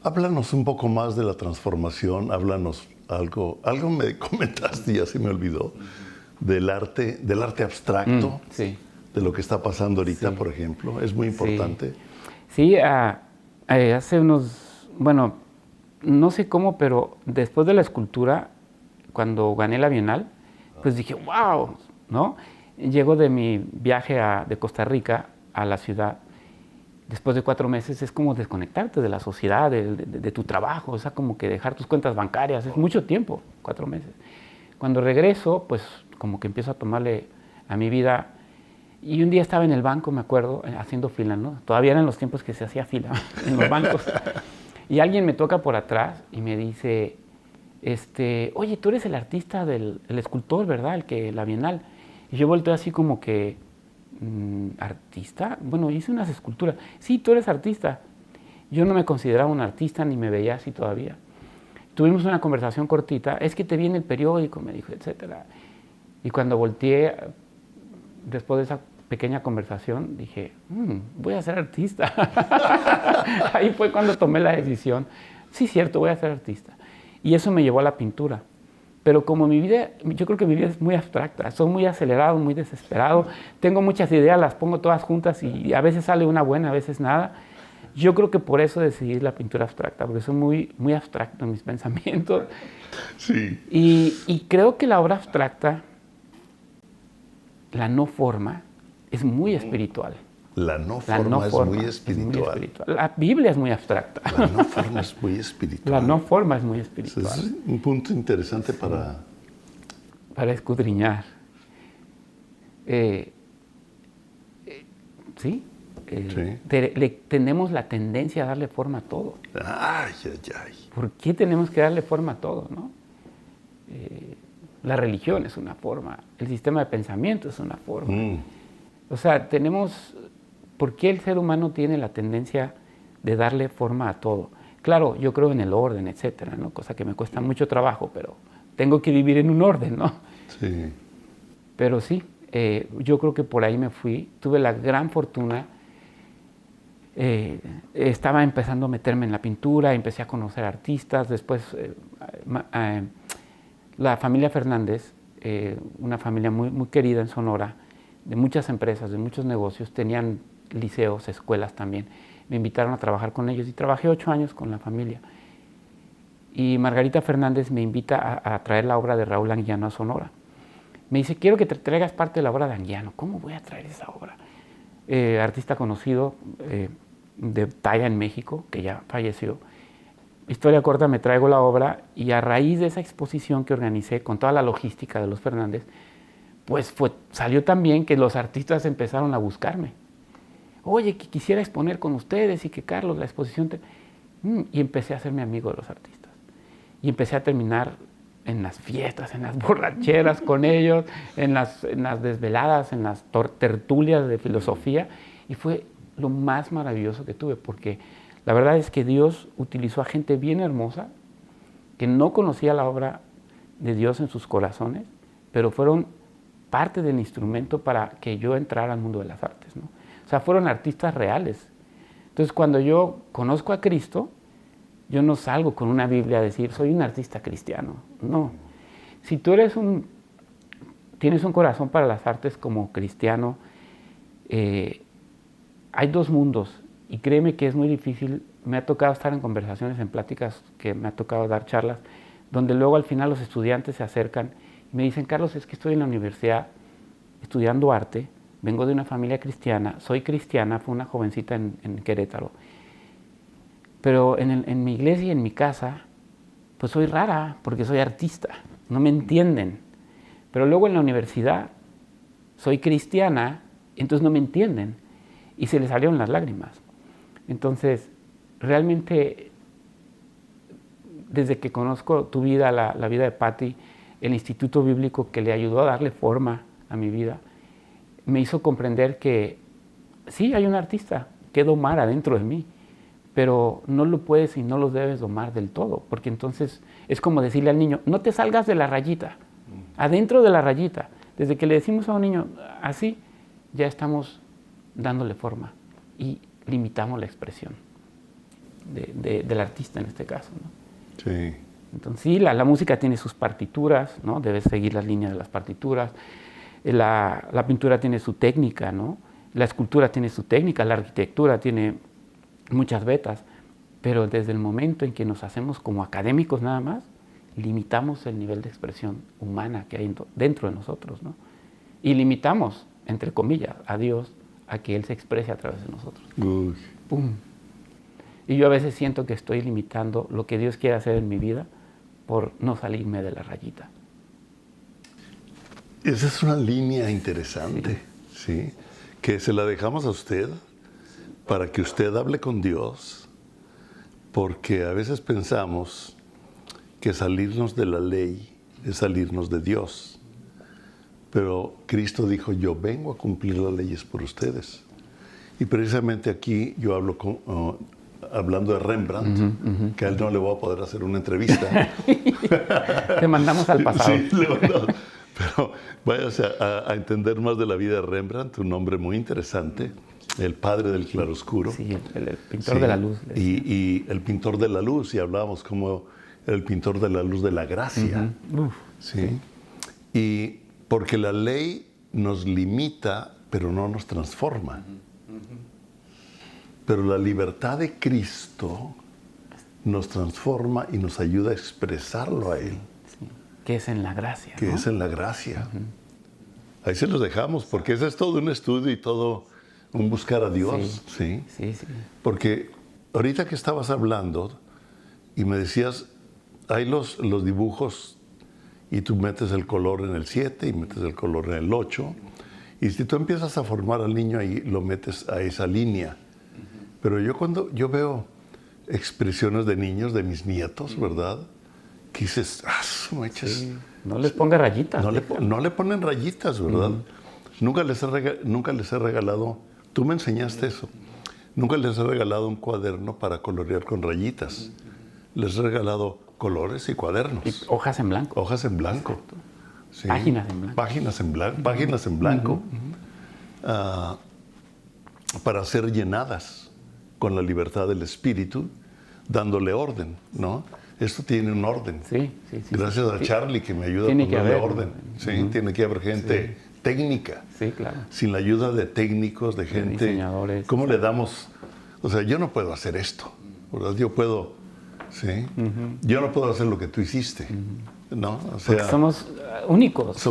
háblanos un poco más de la transformación, háblanos algo me comentaste, ya se me olvidó, del arte abstracto, sí. De lo que está pasando ahorita, sí. Por ejemplo, es muy importante. Sí, hace bueno, no sé cómo, pero después de la escultura, cuando gané la Bienal, pues dije, wow, ¿no? Llego de mi viaje de Costa Rica a la ciudad. Después de 4 meses es como desconectarte de la sociedad, de tu trabajo, o sea, como que dejar tus cuentas bancarias, es mucho tiempo, 4 meses. Cuando regreso, pues como que empiezo a tomarle a mi vida. Y un día estaba en el banco, me acuerdo, haciendo fila, ¿no? Todavía eran los tiempos que se hacía fila en los bancos. Y alguien me toca por atrás y me dice, oye, tú eres el artista el escultor, ¿verdad? La Bienal. Y yo volteo así como que, ¿artista? Bueno, hice unas esculturas. Sí, tú eres artista. Yo no me consideraba un artista ni me veía así todavía. Tuvimos una conversación cortita. Es que te vi en el periódico, me dijo, etcétera. Y cuando volteé, después de esa pequeña conversación, dije, voy a ser artista. Ahí fue cuando tomé la decisión. Sí, cierto, voy a ser artista. Y eso me llevó a la pintura. Pero como mi vida, yo creo que mi vida es muy abstracta. Soy muy acelerado, muy desesperado. Tengo muchas ideas, las pongo todas juntas y a veces sale una buena, a veces nada. Yo creo que por eso decidí la pintura abstracta, porque soy muy, muy abstracto en mis pensamientos. Sí. Y creo que la obra abstracta, la no forma, es muy espiritual. La no La forma, no forma es muy espiritual. La Biblia es muy abstracta. La no forma es muy espiritual. La no forma es muy Ese espiritual. es un punto interesante Para escudriñar. Sí. Sí. Tenemos la tendencia a darle forma a todo. Ay, ay, ay. ¿Por qué tenemos que darle forma a todo, no? La religión es una forma, el sistema de pensamiento es una forma. O sea, ¿por qué el ser humano tiene la tendencia de darle forma a todo? Claro, yo creo en el orden, etcétera, ¿no? Cosa que me cuesta mucho trabajo, pero tengo que vivir en un orden, ¿no? Sí. Pero sí, yo creo que por ahí me fui. Tuve la gran fortuna. Estaba empezando a meterme en la pintura, empecé a conocer artistas. Después, la familia Fernández, una familia muy, muy querida en Sonora, de muchas empresas, de muchos negocios, tenían liceos, escuelas también. Me invitaron a trabajar con ellos y trabajé 8 años con la familia. Y Margarita Fernández me invita a traer la obra de Raúl Anguiano a Sonora. Me dice, quiero que te traigas parte de la obra de Anguiano. ¿Cómo voy a traer esa obra? Artista conocido de talla en México, que ya falleció. Historia corta, me traigo la obra y a raíz de esa exposición que organicé con toda la logística de los Fernández, pues salió también que los artistas empezaron a buscarme. Oye, que quisiera exponer con ustedes y que Carlos, la exposición... Y empecé a hacerme amigo de los artistas. Y empecé a terminar en las fiestas, en las borracheras con ellos, en las desveladas, en las tertulias de filosofía. Y fue lo más maravilloso que tuve, porque la verdad es que Dios utilizó a gente bien hermosa, que no conocía la obra de Dios en sus corazones, pero fueron parte del instrumento para que yo entrara al mundo de las artes, ¿no? O sea, fueron artistas reales. Entonces, cuando yo conozco a Cristo, yo no salgo con una Biblia a decir, soy un artista cristiano. No. Si tú tienes un corazón para las artes como cristiano, hay 2 mundos. Y créeme que es muy difícil. Me ha tocado estar en conversaciones, en pláticas, que me ha tocado dar charlas, donde luego al final los estudiantes se acercan y me dicen, Carlos, es que estoy en la universidad estudiando arte, vengo de una familia cristiana, soy cristiana, fue una jovencita en Querétaro. Pero en mi iglesia y en mi casa, pues soy rara porque soy artista, no me entienden. Pero luego en la universidad soy cristiana, entonces no me entienden. Y se les salieron las lágrimas. Entonces, realmente, desde que conozco tu vida, la vida de Patti, el Instituto Bíblico que le ayudó a darle forma a mi vida, me hizo comprender que sí, hay un artista que domar adentro de mí, pero no lo puedes y no lo debes domar del todo, porque entonces es como decirle al niño, no te salgas de la rayita, adentro de la rayita. Desde que le decimos a un niño así, ya estamos dándole forma y limitamos la expresión del artista en este caso, ¿no? Sí. Entonces sí, la música tiene sus partituras, ¿no? Debes seguir las líneas de las partituras. La pintura tiene su técnica, ¿no? La escultura tiene su técnica, la arquitectura tiene muchas vetas, pero desde el momento en que nos hacemos como académicos nada más, limitamos el nivel de expresión humana que hay dentro de nosotros, ¿no? Y limitamos, entre comillas, a Dios a que Él se exprese a través de nosotros. Uy. ¡Pum! Y yo a veces siento que estoy limitando lo que Dios quiere hacer en mi vida por no salirme de la rayita. Esa es una línea interesante, ¿sí? Que se la dejamos a usted para que usted hable con Dios, porque a veces pensamos que salirnos de la ley es salirnos de Dios. Pero Cristo dijo, yo vengo a cumplir las leyes por ustedes. Y precisamente aquí yo hablando de Rembrandt, que a él no le voy a poder hacer una entrevista. Te mandamos al pasado. Sí, le mandamos. Pero váyase a entender más de la vida de Rembrandt, un hombre muy interesante, el padre del claroscuro. Sí, el pintor de la luz. Y el pintor de la luz, y hablábamos como el pintor de la luz de la gracia. ¿Sí? Y porque la ley nos limita, pero no nos transforma. Pero la libertad de Cristo nos transforma y nos ayuda a expresarlo a Él. Sí. Que es en la gracia. Que ¿no? es en la gracia. Ahí se los dejamos, porque ese es todo un estudio y todo un buscar a Dios. Sí. Sí, sí. Porque ahorita que estabas hablando y me decías, hay los dibujos y tú metes el color en el 7 y metes el color en el 8. Y si tú empiezas a formar al niño ahí, lo metes a esa línea. Pero cuando yo veo expresiones de niños, de mis nietos, ¿verdad? Que dices, me echas. Sí. No les ponga rayitas. No le ponen rayitas, ¿verdad? Nunca les he regalado, tú me enseñaste eso, nunca les he regalado un cuaderno para colorear con rayitas. Les he regalado colores y cuadernos. Y hojas en blanco. Hojas en blanco. Sí. Páginas en blanco. Páginas en blanco. Para ser llenadas con la libertad del Espíritu, dándole orden, ¿no? Esto tiene un orden. Sí. Gracias a Charlie que me ayuda a ponerle orden. Sí, tiene que haber gente técnica. Sí, claro. Sin la ayuda de técnicos, de gente. Diseñadores. ¿Cómo le damos? O sea, yo no puedo hacer esto, ¿verdad? Yo puedo, ¿sí? Yo no puedo hacer lo que tú hiciste, ¿no? O sea, porque somos únicos.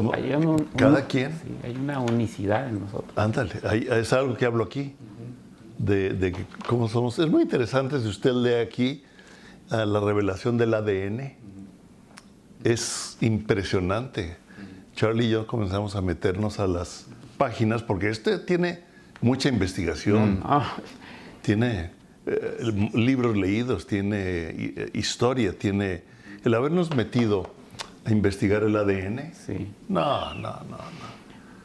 Cada quien. Sí, hay una unicidad en nosotros. Ándale, es algo que hablo aquí, de cómo somos. Es muy interesante si usted lee aquí la revelación del ADN. Es impresionante. Charlie y yo comenzamos a meternos a las páginas, porque tiene mucha investigación, tiene libros leídos, tiene historia, tiene el habernos metido a investigar el ADN. Sí. No.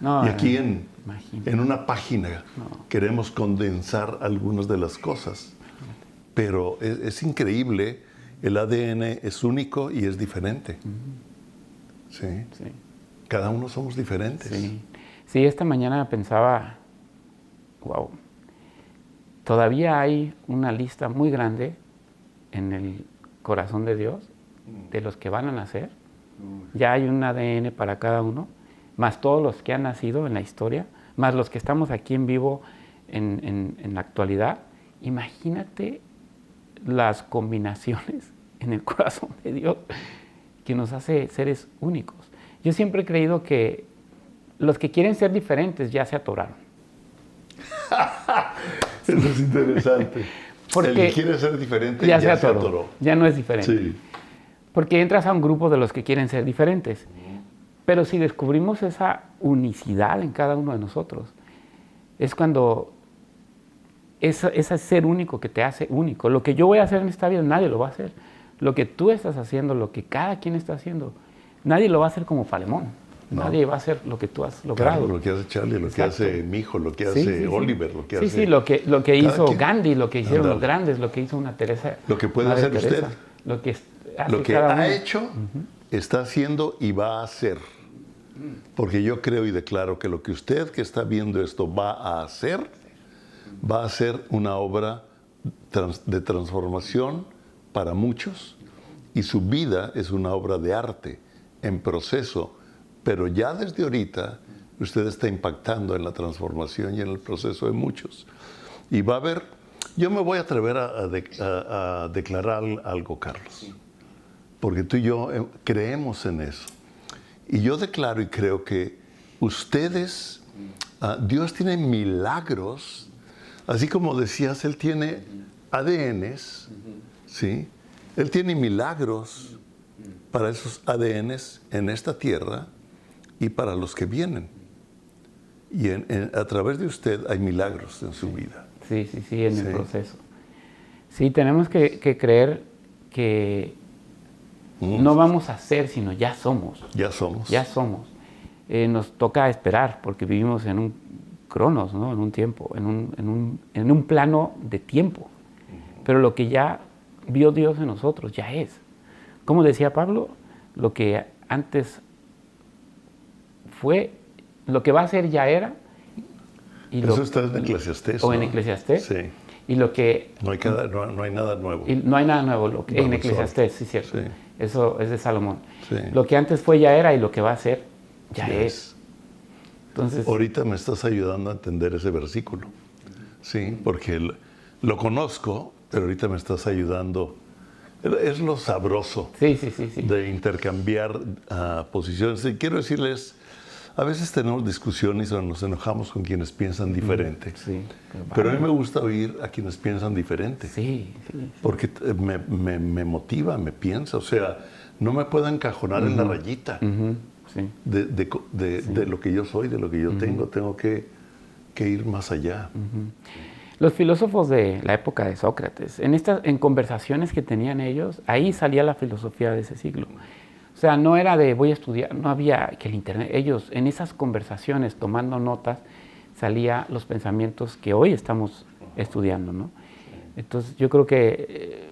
No, Y aquí en una página queremos condensar algunas de las cosas. Pero es increíble, el ADN es único y es diferente. ¿Sí? Cada uno somos diferentes. Sí, esta mañana pensaba, wow, todavía hay una lista muy grande en el corazón de Dios de los que van a nacer. Ya hay un ADN para cada uno, más todos los que han nacido en la historia, más los que estamos aquí en vivo en la actualidad. Imagínate las combinaciones en el corazón de Dios que nos hace seres únicos. Yo siempre he creído que los que quieren ser diferentes ya se atoraron. Eso es interesante. Porque el que quiere ser diferente ya se atoró. Ya no es diferente. Sí. Porque entras a un grupo de los que quieren ser diferentes. Pero si descubrimos esa unicidad en cada uno de nosotros, es cuando ese ser único que te hace único. Lo que yo voy a hacer en esta vida, nadie lo va a hacer. Lo que tú estás haciendo, lo que cada quien está haciendo, nadie lo va a hacer como Palemón. No. Nadie va a hacer lo que tú has logrado. Claro, lo que hace Charlie, lo que hace mi hijo, lo que hace Oliver, lo que hace... Sí, lo que hizo quien. Gandhi, lo que hicieron los grandes, lo que hizo una Teresa. Lo que puede hacer Teresa, usted. Lo que ha hecho, está haciendo y va a hacer. Porque yo creo y declaro que lo que usted que está viendo esto va a hacer una obra de transformación para muchos, y su vida es una obra de arte en proceso, pero ya desde ahorita usted está impactando en la transformación y en el proceso de muchos. Y va a haber, yo me voy a atrever a declarar algo, Carlos, porque tú y yo creemos en eso. Y yo declaro y creo que ustedes, Dios tiene milagros, así como decías, Él tiene ADNs, ¿sí? Él tiene milagros para esos ADNs en esta tierra y para los que vienen. Y a través de usted hay milagros en su vida. Sí, en el proceso. Sí, tenemos que creer que no vamos a ser, sino ya somos. Ya somos. Ya somos. Nos toca esperar, porque vivimos en un cronos, ¿no? En un tiempo, en un plano de tiempo. Pero lo que ya vio Dios en nosotros ya es. Como decía Pablo, lo que antes fue, lo que va a ser ya era. Y eso está en Eclesiastés. O en Eclesiastés. Sí. Y lo que... No hay nada nuevo. Y no hay nada nuevo. En Eclesiastés, sí, cierto. Sí. Eso es de Salomón. Sí. Lo que antes fue ya era y lo que va a ser ya es. Entonces, ahorita me estás ayudando a entender ese versículo. Sí, porque lo conozco, pero ahorita me estás ayudando. Es lo sabroso Sí, sí, sí, sí. de intercambiar posiciones. Y quiero decirles, a veces tenemos discusiones o nos enojamos con quienes piensan diferente. Sí. Pero a mí me gusta oír a quienes piensan diferente. Sí, sí. Porque me motiva, me piensa. O sea, no me puedo encajonar en la rayita Sí. de lo que yo soy, de lo que yo tengo. Tengo que ir más allá. Los filósofos de la época de Sócrates, en conversaciones que tenían ellos, ahí salía la filosofía de ese siglo. O sea, no era de voy a estudiar, no había que el internet. Ellos, en esas conversaciones, tomando notas, salía los pensamientos que hoy estamos estudiando, ¿no? Entonces, yo creo que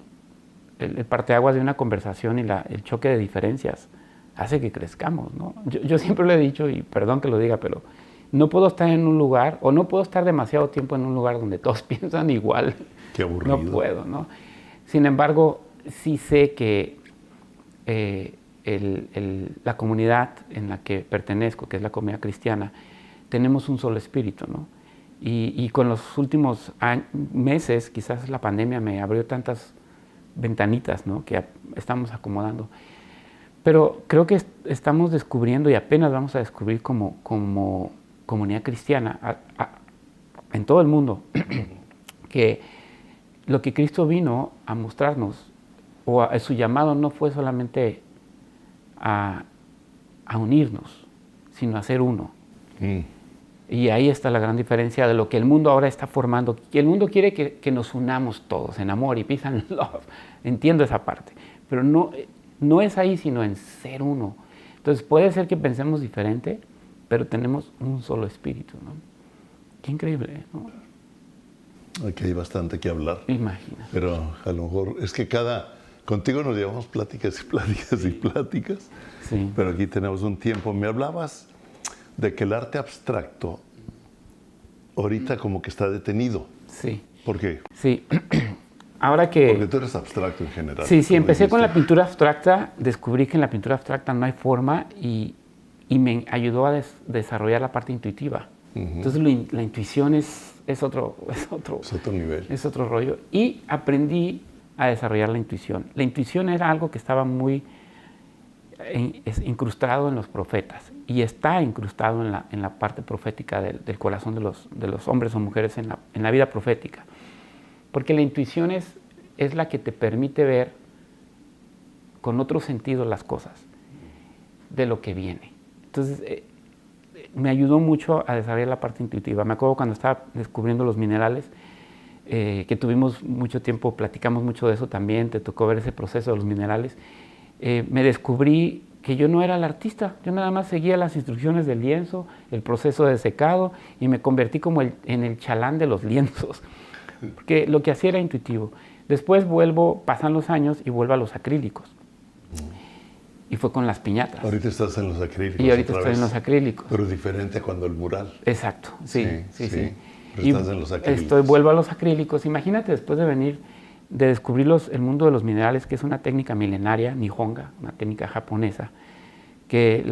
el parteaguas de una conversación y el choque de diferencias hace que crezcamos, ¿no? Yo siempre lo he dicho, y perdón que lo diga, pero no puedo estar en un lugar, o no puedo estar demasiado tiempo en un lugar donde todos piensan igual. Qué aburrido. No puedo, ¿no? Sin embargo, sí sé que la comunidad en la que pertenezco, que es la comunidad cristiana, tenemos un solo espíritu, ¿no? Y con los últimos meses, quizás la pandemia me abrió tantas ventanitas, ¿no?, que estamos acomodando. Pero creo que estamos descubriendo, y apenas vamos a descubrir como comunidad cristiana en todo el mundo, que lo que Cristo vino a mostrarnos, o su llamado no fue solamente a unirnos, sino a ser uno. Y ahí está la gran diferencia de lo que el mundo ahora está formando. Que el mundo quiere que nos unamos todos en amor y peace and love. Entiendo esa parte. Pero no es ahí, sino en ser uno. Entonces puede ser que pensemos diferente, pero tenemos un solo espíritu, ¿no? Qué increíble, ¿no? Aquí hay bastante que hablar. Imagina. Pero a lo mejor es que contigo nos llevamos pláticas y pláticas y pláticas. Sí. Pero aquí tenemos un tiempo. Me hablabas de que el arte abstracto ahorita como que está detenido. Sí. ¿Por qué? Sí. Ahora que... Porque tú eres abstracto en general. Sí, empecé con la dijiste. pintura abstracta, descubrí que en la pintura abstracta no hay forma y me ayudó a desarrollar la parte intuitiva. Entonces la intuición es otro nivel. Es otro rollo. Y aprendí a desarrollar la intuición. La intuición era algo que estaba muy incrustado en los profetas y está incrustado en la parte profética del corazón de los hombres o mujeres en la vida profética. Porque la intuición es la que te permite ver con otro sentido las cosas de lo que viene. Entonces, me ayudó mucho a desarrollar la parte intuitiva. Me acuerdo cuando estaba descubriendo los minerales, que tuvimos mucho tiempo, platicamos mucho de eso también, te tocó ver ese proceso de los minerales. Me descubrí que yo no era el artista, yo nada más seguía las instrucciones del lienzo, el proceso de secado, y me convertí como en el chalán de los lienzos, porque lo que hacía era intuitivo. Después pasan los años y vuelvo a los acrílicos. Y fue con las piñatas. Ahorita estás en los acrílicos. Y ahorita estoy en los acrílicos. Pero es diferente a cuando el mural. Exacto, sí. Pero estás en los acrílicos. Vuelvo a los acrílicos. Imagínate, después de descubrir el mundo de los minerales, que es una técnica milenaria, Nihonga, una técnica japonesa, que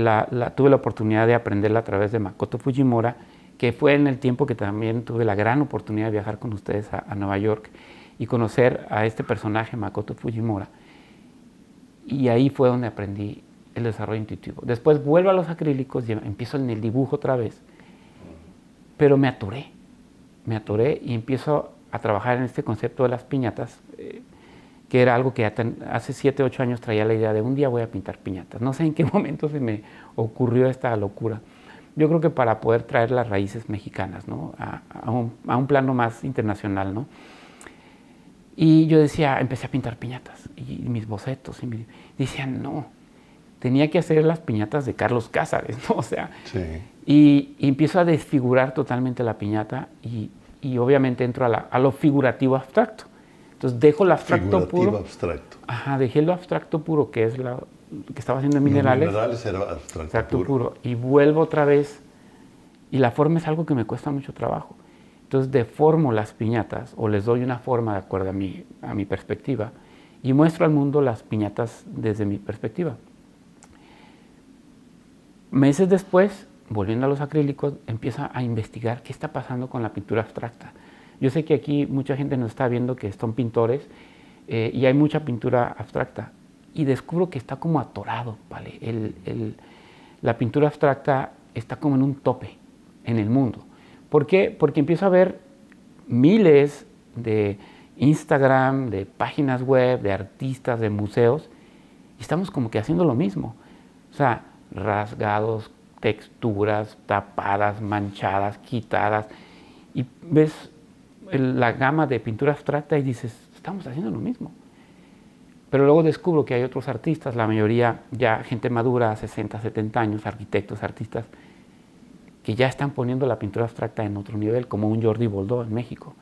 tuve la oportunidad de aprenderla a través de Makoto Fujimura, que fue en el tiempo que también tuve la gran oportunidad de viajar con ustedes a Nueva York y conocer a este personaje, Makoto Fujimura. Y ahí fue donde aprendí el desarrollo intuitivo. Después vuelvo a los acrílicos y empiezo en el dibujo otra vez. Pero me atoré y empiezo a trabajar en este concepto de las piñatas, que era algo que hace 7, 8 años traía la idea de un día voy a pintar piñatas. No sé en qué momento se me ocurrió esta locura. Yo creo que para poder traer las raíces mexicanas, ¿no?, a un plano más internacional, ¿no? Y yo empecé a pintar piñatas y mis bocetos, y decían, no, tenía que hacer las piñatas de Carlos Cázares, ¿no? O sea, sí. y empiezo a desfigurar totalmente la piñata y obviamente entro a lo figurativo abstracto. Entonces dejo lo abstracto puro. Abstracto. Ajá, dejé lo abstracto puro, que es lo que estaba haciendo en minerales. Los minerales era abstracto puro. Y vuelvo otra vez, y la forma es algo que me cuesta mucho trabajo. Entonces deformo las piñatas o les doy una forma de acuerdo a mi perspectiva y muestro al mundo las piñatas desde mi perspectiva. Meses después, volviendo a los acrílicos, empiezo a investigar qué está pasando con la pintura abstracta. Yo sé que aquí mucha gente nos está viendo que son pintores y hay mucha pintura abstracta. Y descubro que está como atorado, ¿vale? La pintura abstracta está como en un tope en el mundo. ¿Por qué? Porque empiezo a ver miles de Instagram, de páginas web, de artistas, de museos, y estamos como que haciendo lo mismo. O sea, rasgados, texturas, tapadas, manchadas, quitadas, y ves la gama de pintura abstracta y dices, estamos haciendo lo mismo. Pero luego descubro que hay otros artistas, la mayoría ya gente madura, 60, 70 años, arquitectos, artistas, que ya están poniendo la pintura abstracta en otro nivel, como un Jordi Boldó en México.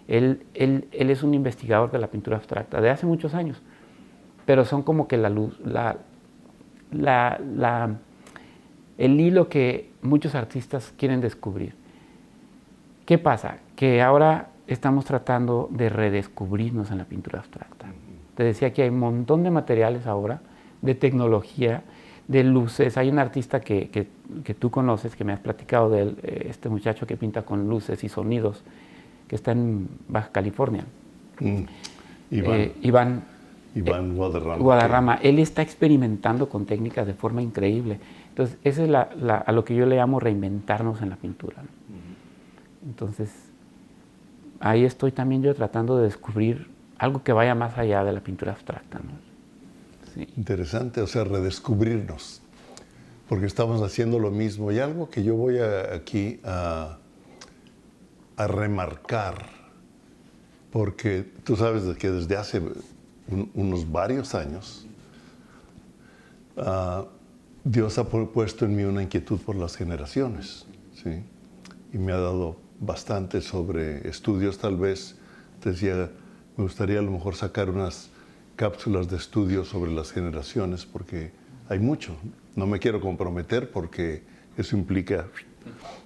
Él es un investigador de la pintura abstracta de hace muchos años, pero son como que la luz, el hilo que muchos artistas quieren descubrir. ¿Qué pasa? Que ahora estamos tratando de redescubrirnos en la pintura abstracta. Te decía que hay un montón de materiales ahora, de tecnología, de luces. Hay un artista que tú conoces, que me has platicado de él, este muchacho que pinta con luces y sonidos, que está en Baja California. Iván Guadarrama. Él está experimentando con técnicas de forma increíble. Entonces, esa es a lo que yo le llamo reinventarnos en la pintura, ¿no? Entonces, ahí estoy también yo tratando de descubrir algo que vaya más allá de la pintura abstracta, ¿no? Sí. Interesante, o sea, redescubrirnos, porque estamos haciendo lo mismo. Y algo que yo voy aquí a remarcar, porque tú sabes que desde hace unos varios años, Dios ha puesto en mí una inquietud por las generaciones, ¿sí? Y me ha dado bastante sobre estudios. Tal vez, te decía, me gustaría a lo mejor sacar unas cápsulas de estudio sobre las generaciones, porque hay mucho. No me quiero comprometer porque eso implica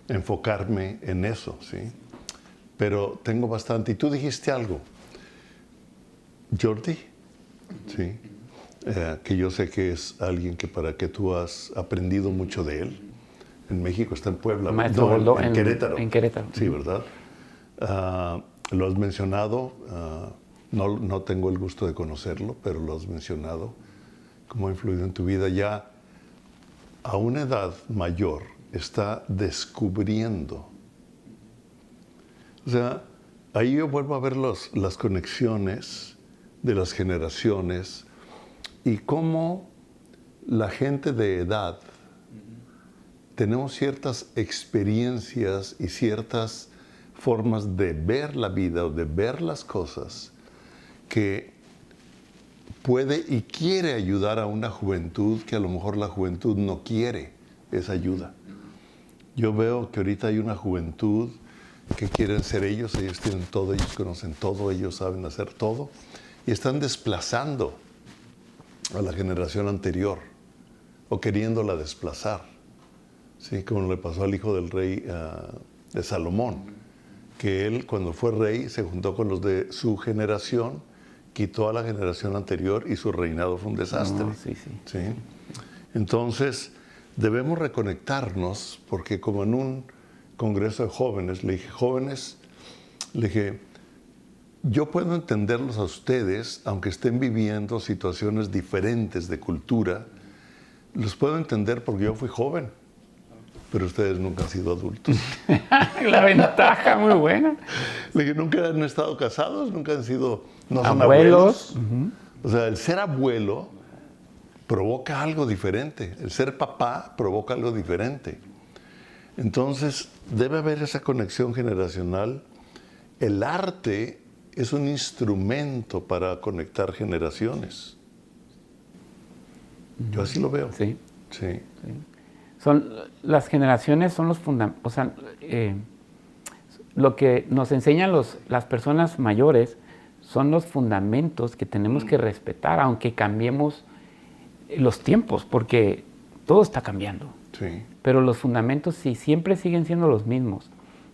enfocarme en eso, ¿sí? Pero tengo bastante. Y tú dijiste algo, Jordi, ¿sí? Que yo sé que es alguien para que tú has aprendido mucho de él. En México, está en Puebla. Maestro Boldó, en Querétaro. En Querétaro. Sí, ¿verdad? Lo has mencionado, no tengo el gusto de conocerlo, pero lo has mencionado, cómo ha influido en tu vida. Ya a una edad mayor está descubriendo. O sea, ahí yo vuelvo a ver las conexiones de las generaciones y cómo la gente de edad tenemos ciertas experiencias y ciertas formas de ver la vida o de ver las cosas que puede y quiere ayudar a una juventud que a lo mejor la juventud no quiere esa ayuda. Yo veo que ahorita hay una juventud que quieren ser ellos tienen todo, ellos conocen todo, ellos saben hacer todo y están desplazando a la generación anterior o queriéndola desplazar. Sí, como le pasó al hijo del rey de Salomón, que él cuando fue rey se juntó con los de su generación, quitó a la generación anterior y su reinado fue un desastre. ¿Sí? Entonces debemos reconectarnos, porque como en un congreso de jóvenes, le dije, yo puedo entenderlos a ustedes, aunque estén viviendo situaciones diferentes de cultura, los puedo entender porque yo fui joven. Pero ustedes nunca han sido adultos. La ventaja, muy buena. Le dije, nunca han estado casados, nunca han sido, no son abuelos. O sea, el ser abuelo provoca algo diferente. El ser papá provoca algo diferente. Entonces, debe haber esa conexión generacional. El arte es un instrumento para conectar generaciones. Yo así lo veo. Sí. Sí. Las generaciones son los fundamentos, o sea, lo que nos enseñan las personas mayores son los fundamentos que tenemos que respetar, aunque cambiemos los tiempos, porque todo está cambiando. Sí. Pero los fundamentos, si siempre siguen siendo los mismos,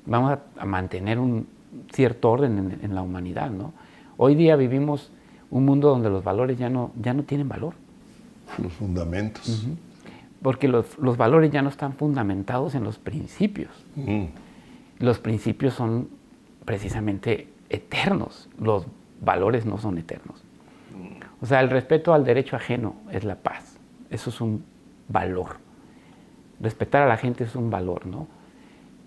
vamos a mantener un cierto orden en la humanidad, ¿no? Hoy día vivimos un mundo donde los valores ya no tienen valor. Los fundamentos. Porque los valores ya no están fundamentados en los principios. Los principios son precisamente eternos. Los valores no son eternos. O sea, el respeto al derecho ajeno es la paz. Eso es un valor. Respetar a la gente es un valor, ¿no?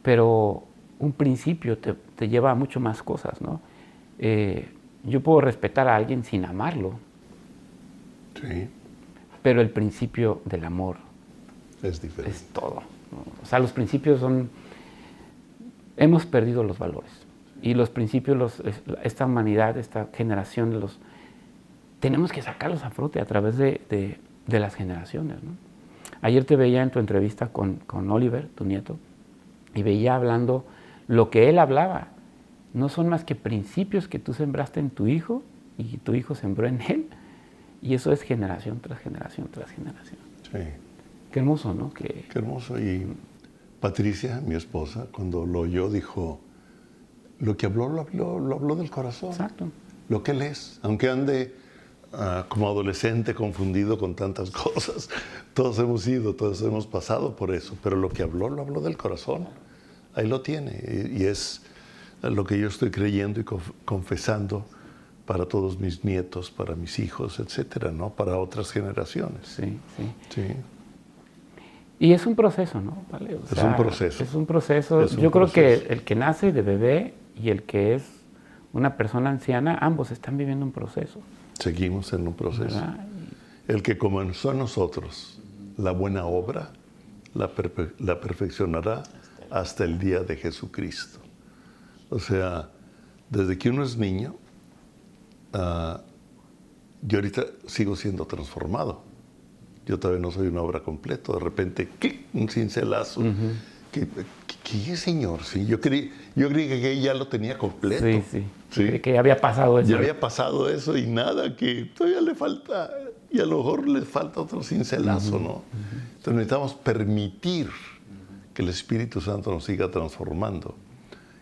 Pero un principio te lleva a mucho más cosas, ¿no? Yo puedo respetar a alguien sin amarlo. Sí. Pero el principio del amor Es diferente. es todo, ¿no? O sea, los principios son... Hemos perdido los valores. Y los principios, esta humanidad, esta generación, tenemos que sacarlos a flote a través de las generaciones, ¿no? Ayer te veía en tu entrevista con Oliver, tu nieto, y veía hablando lo que él hablaba. No son más que principios que tú sembraste en tu hijo y tu hijo sembró en él. Y eso es generación tras generación tras generación. Sí. Qué hermoso, ¿no? Qué hermoso. Y Patricia, mi esposa, cuando lo oyó, dijo, lo que habló, lo habló del corazón. Exacto. Lo que él es. Aunque ande como adolescente confundido con tantas cosas, todos hemos pasado por eso. Pero lo que habló, lo habló del corazón. Ahí lo tiene. Y es lo que yo estoy creyendo y confesando para todos mis nietos, para mis hijos, etcétera, ¿no? Para otras generaciones. Sí, sí. Sí. Y es un proceso, ¿no? ¿Vale? Es un proceso. Es un proceso. Es un Yo creo proceso. que el que nace de bebé y el que es una persona anciana, ambos están viviendo un proceso. Seguimos en un proceso. ¿Verdad? El que comenzó en nosotros la buena obra, la perfeccionará hasta el día de Jesucristo. O sea, desde que uno es niño, yo ahorita sigo siendo transformado. Yo todavía no soy una obra completa. De repente, ¡clic!, un cincelazo. ¿Qué es, Señor? Sí, yo creí que ya lo tenía completo. Sí, sí. Sí. Que ya había pasado eso. Ya había pasado eso y nada, que todavía le falta, y a lo mejor le falta otro cincelazo, ¿no? Entonces necesitamos permitir que el Espíritu Santo nos siga transformando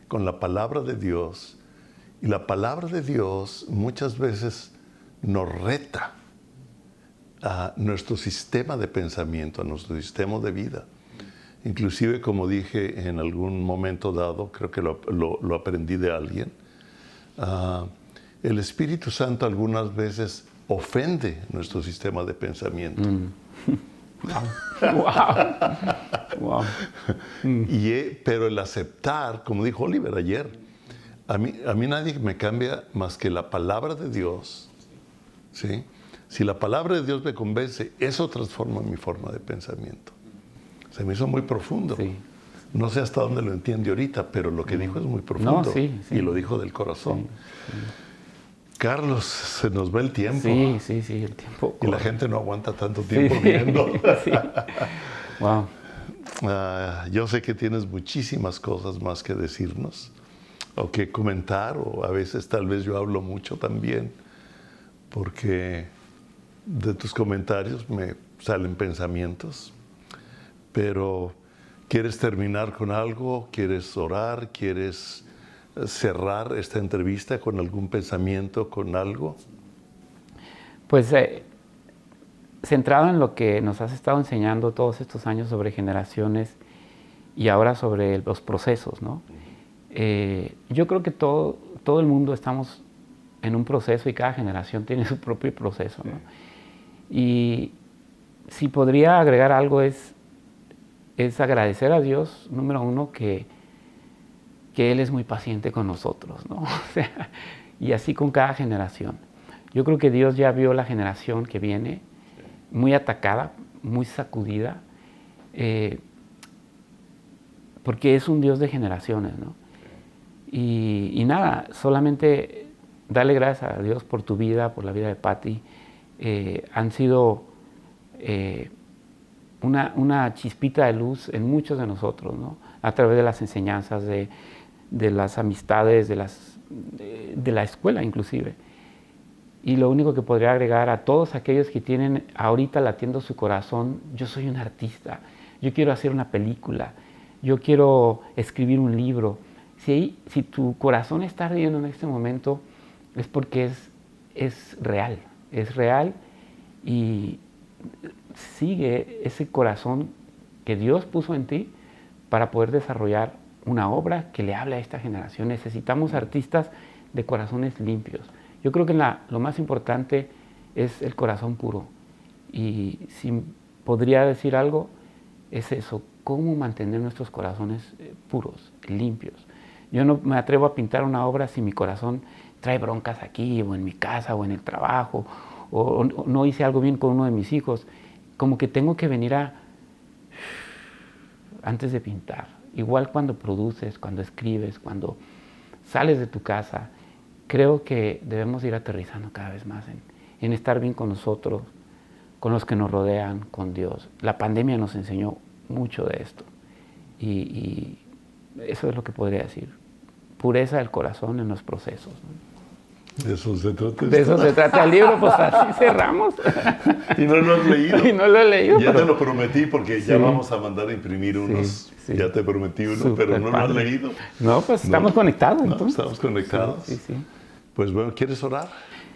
con la palabra de Dios. Y la palabra de Dios muchas veces nos reta a nuestro sistema de pensamiento, a nuestro sistema de vida. Inclusive, como dije en algún momento dado, creo que lo aprendí de alguien, el Espíritu Santo algunas veces ofende nuestro sistema de pensamiento. Wow. Pero el aceptar, como dijo Oliver ayer, a mí nadie me cambia más que la palabra de Dios, ¿sí? Si la palabra de Dios me convence, eso transforma mi forma de pensamiento. Se me hizo muy profundo. Sí. No sé hasta dónde lo entiende ahorita, pero lo que dijo es muy profundo. No, sí. Y lo dijo del corazón. Sí. Carlos, se nos va el tiempo. Sí, el tiempo. Y la gente no aguanta tanto tiempo viendo. Sí. Wow. Yo sé que tienes muchísimas cosas más que decirnos, o que comentar, o a veces tal vez yo hablo mucho también, porque de tus comentarios me salen pensamientos. Pero, ¿quieres terminar con algo? ¿Quieres orar? ¿Quieres cerrar esta entrevista con algún pensamiento, con algo? Pues centrado en lo que nos has estado enseñando todos estos años sobre generaciones y ahora sobre los procesos, ¿no? Yo creo que todo el mundo estamos en un proceso y cada generación tiene su propio proceso, ¿no? Y si podría agregar algo es agradecer a Dios, número uno, que Él es muy paciente con nosotros, ¿no? O sea, y así con cada generación. Yo creo que Dios ya vio la generación que viene muy atacada, muy sacudida, porque es un Dios de generaciones, ¿no? Y nada, solamente darle gracias a Dios por tu vida, por la vida de Patti. Han sido una chispita de luz en muchos de nosotros, ¿no? A través de las enseñanzas, de las amistades, de la escuela inclusive. Y lo único que podría agregar a todos aquellos que tienen ahorita latiendo su corazón, yo soy un artista, yo quiero hacer una película, yo quiero escribir un libro. Si tu corazón está ardiendo en este momento, es porque es real y sigue ese corazón que Dios puso en ti para poder desarrollar una obra que le hable a esta generación. Necesitamos artistas de corazones limpios. Yo creo que lo más importante es el corazón puro. Y si podría decir algo, es eso, cómo mantener nuestros corazones puros, limpios. Yo no me atrevo a pintar una obra si mi corazón trae broncas aquí, o en mi casa, o en el trabajo, o no hice algo bien con uno de mis hijos. Como que tengo que venir antes de pintar. Igual cuando produces, cuando escribes, cuando sales de tu casa, creo que debemos ir aterrizando cada vez más en estar bien con nosotros, con los que nos rodean, con Dios. La pandemia nos enseñó mucho de esto. Y eso es lo que podría decir. Pureza del corazón en los procesos, ¿no? De eso se trata. De eso se trata el libro, pues así cerramos. Y no lo has leído. Y no lo he leído. Ya te lo prometí porque ya vamos a mandar a imprimir unos. Sí. Ya te prometí uno, Súper pero no lo has padre. leído. No, pues estamos conectados. No, Entonces. estamos conectados. Sí. Pues bueno, ¿quieres orar?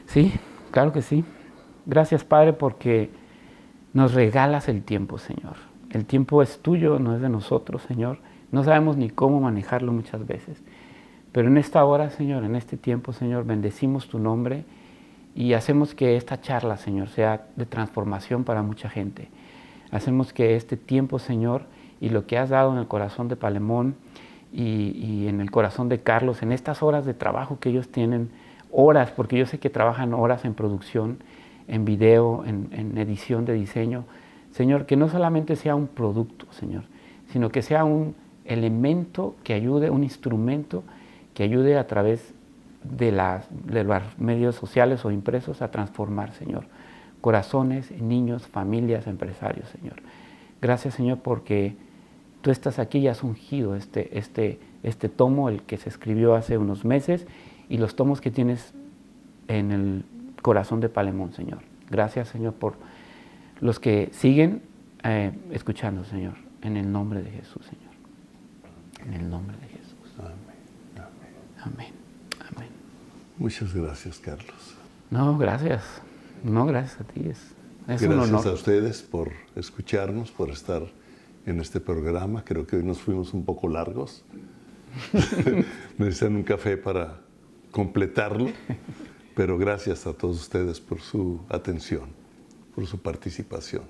Sí, claro que sí. Gracias, Padre, porque nos regalas el tiempo, Señor. El tiempo es tuyo, no es de nosotros, Señor. No sabemos ni cómo manejarlo muchas veces. Pero en esta hora, Señor, en este tiempo, Señor, bendecimos tu nombre y hacemos que esta charla, Señor, sea de transformación para mucha gente. Hacemos que este tiempo, Señor, y lo que has dado en el corazón de Palemón y en el corazón de Carlos, en estas horas de trabajo que ellos tienen, horas, porque yo sé que trabajan horas en producción, en video, en edición de diseño. Señor, que no solamente sea un producto, Señor, sino que sea un elemento que ayude, un instrumento que ayude a través de los medios sociales o impresos a transformar, Señor, corazones, niños, familias, empresarios, Señor. Gracias, Señor, porque tú estás aquí y has ungido este tomo, el que se escribió hace unos meses, y los tomos que tienes en el corazón de Palemón, Señor. Gracias, Señor, por los que siguen escuchando, Señor, en el nombre de Jesús, Señor. En el nombre de Jesús. Amén. Amén. Muchas gracias, Carlos. No, gracias. No, gracias a ti. Es un honor. Gracias a ustedes por escucharnos, por estar en este programa. Creo que hoy nos fuimos un poco largos. Necesitan un café para completarlo. Pero gracias a todos ustedes por su atención, por su participación.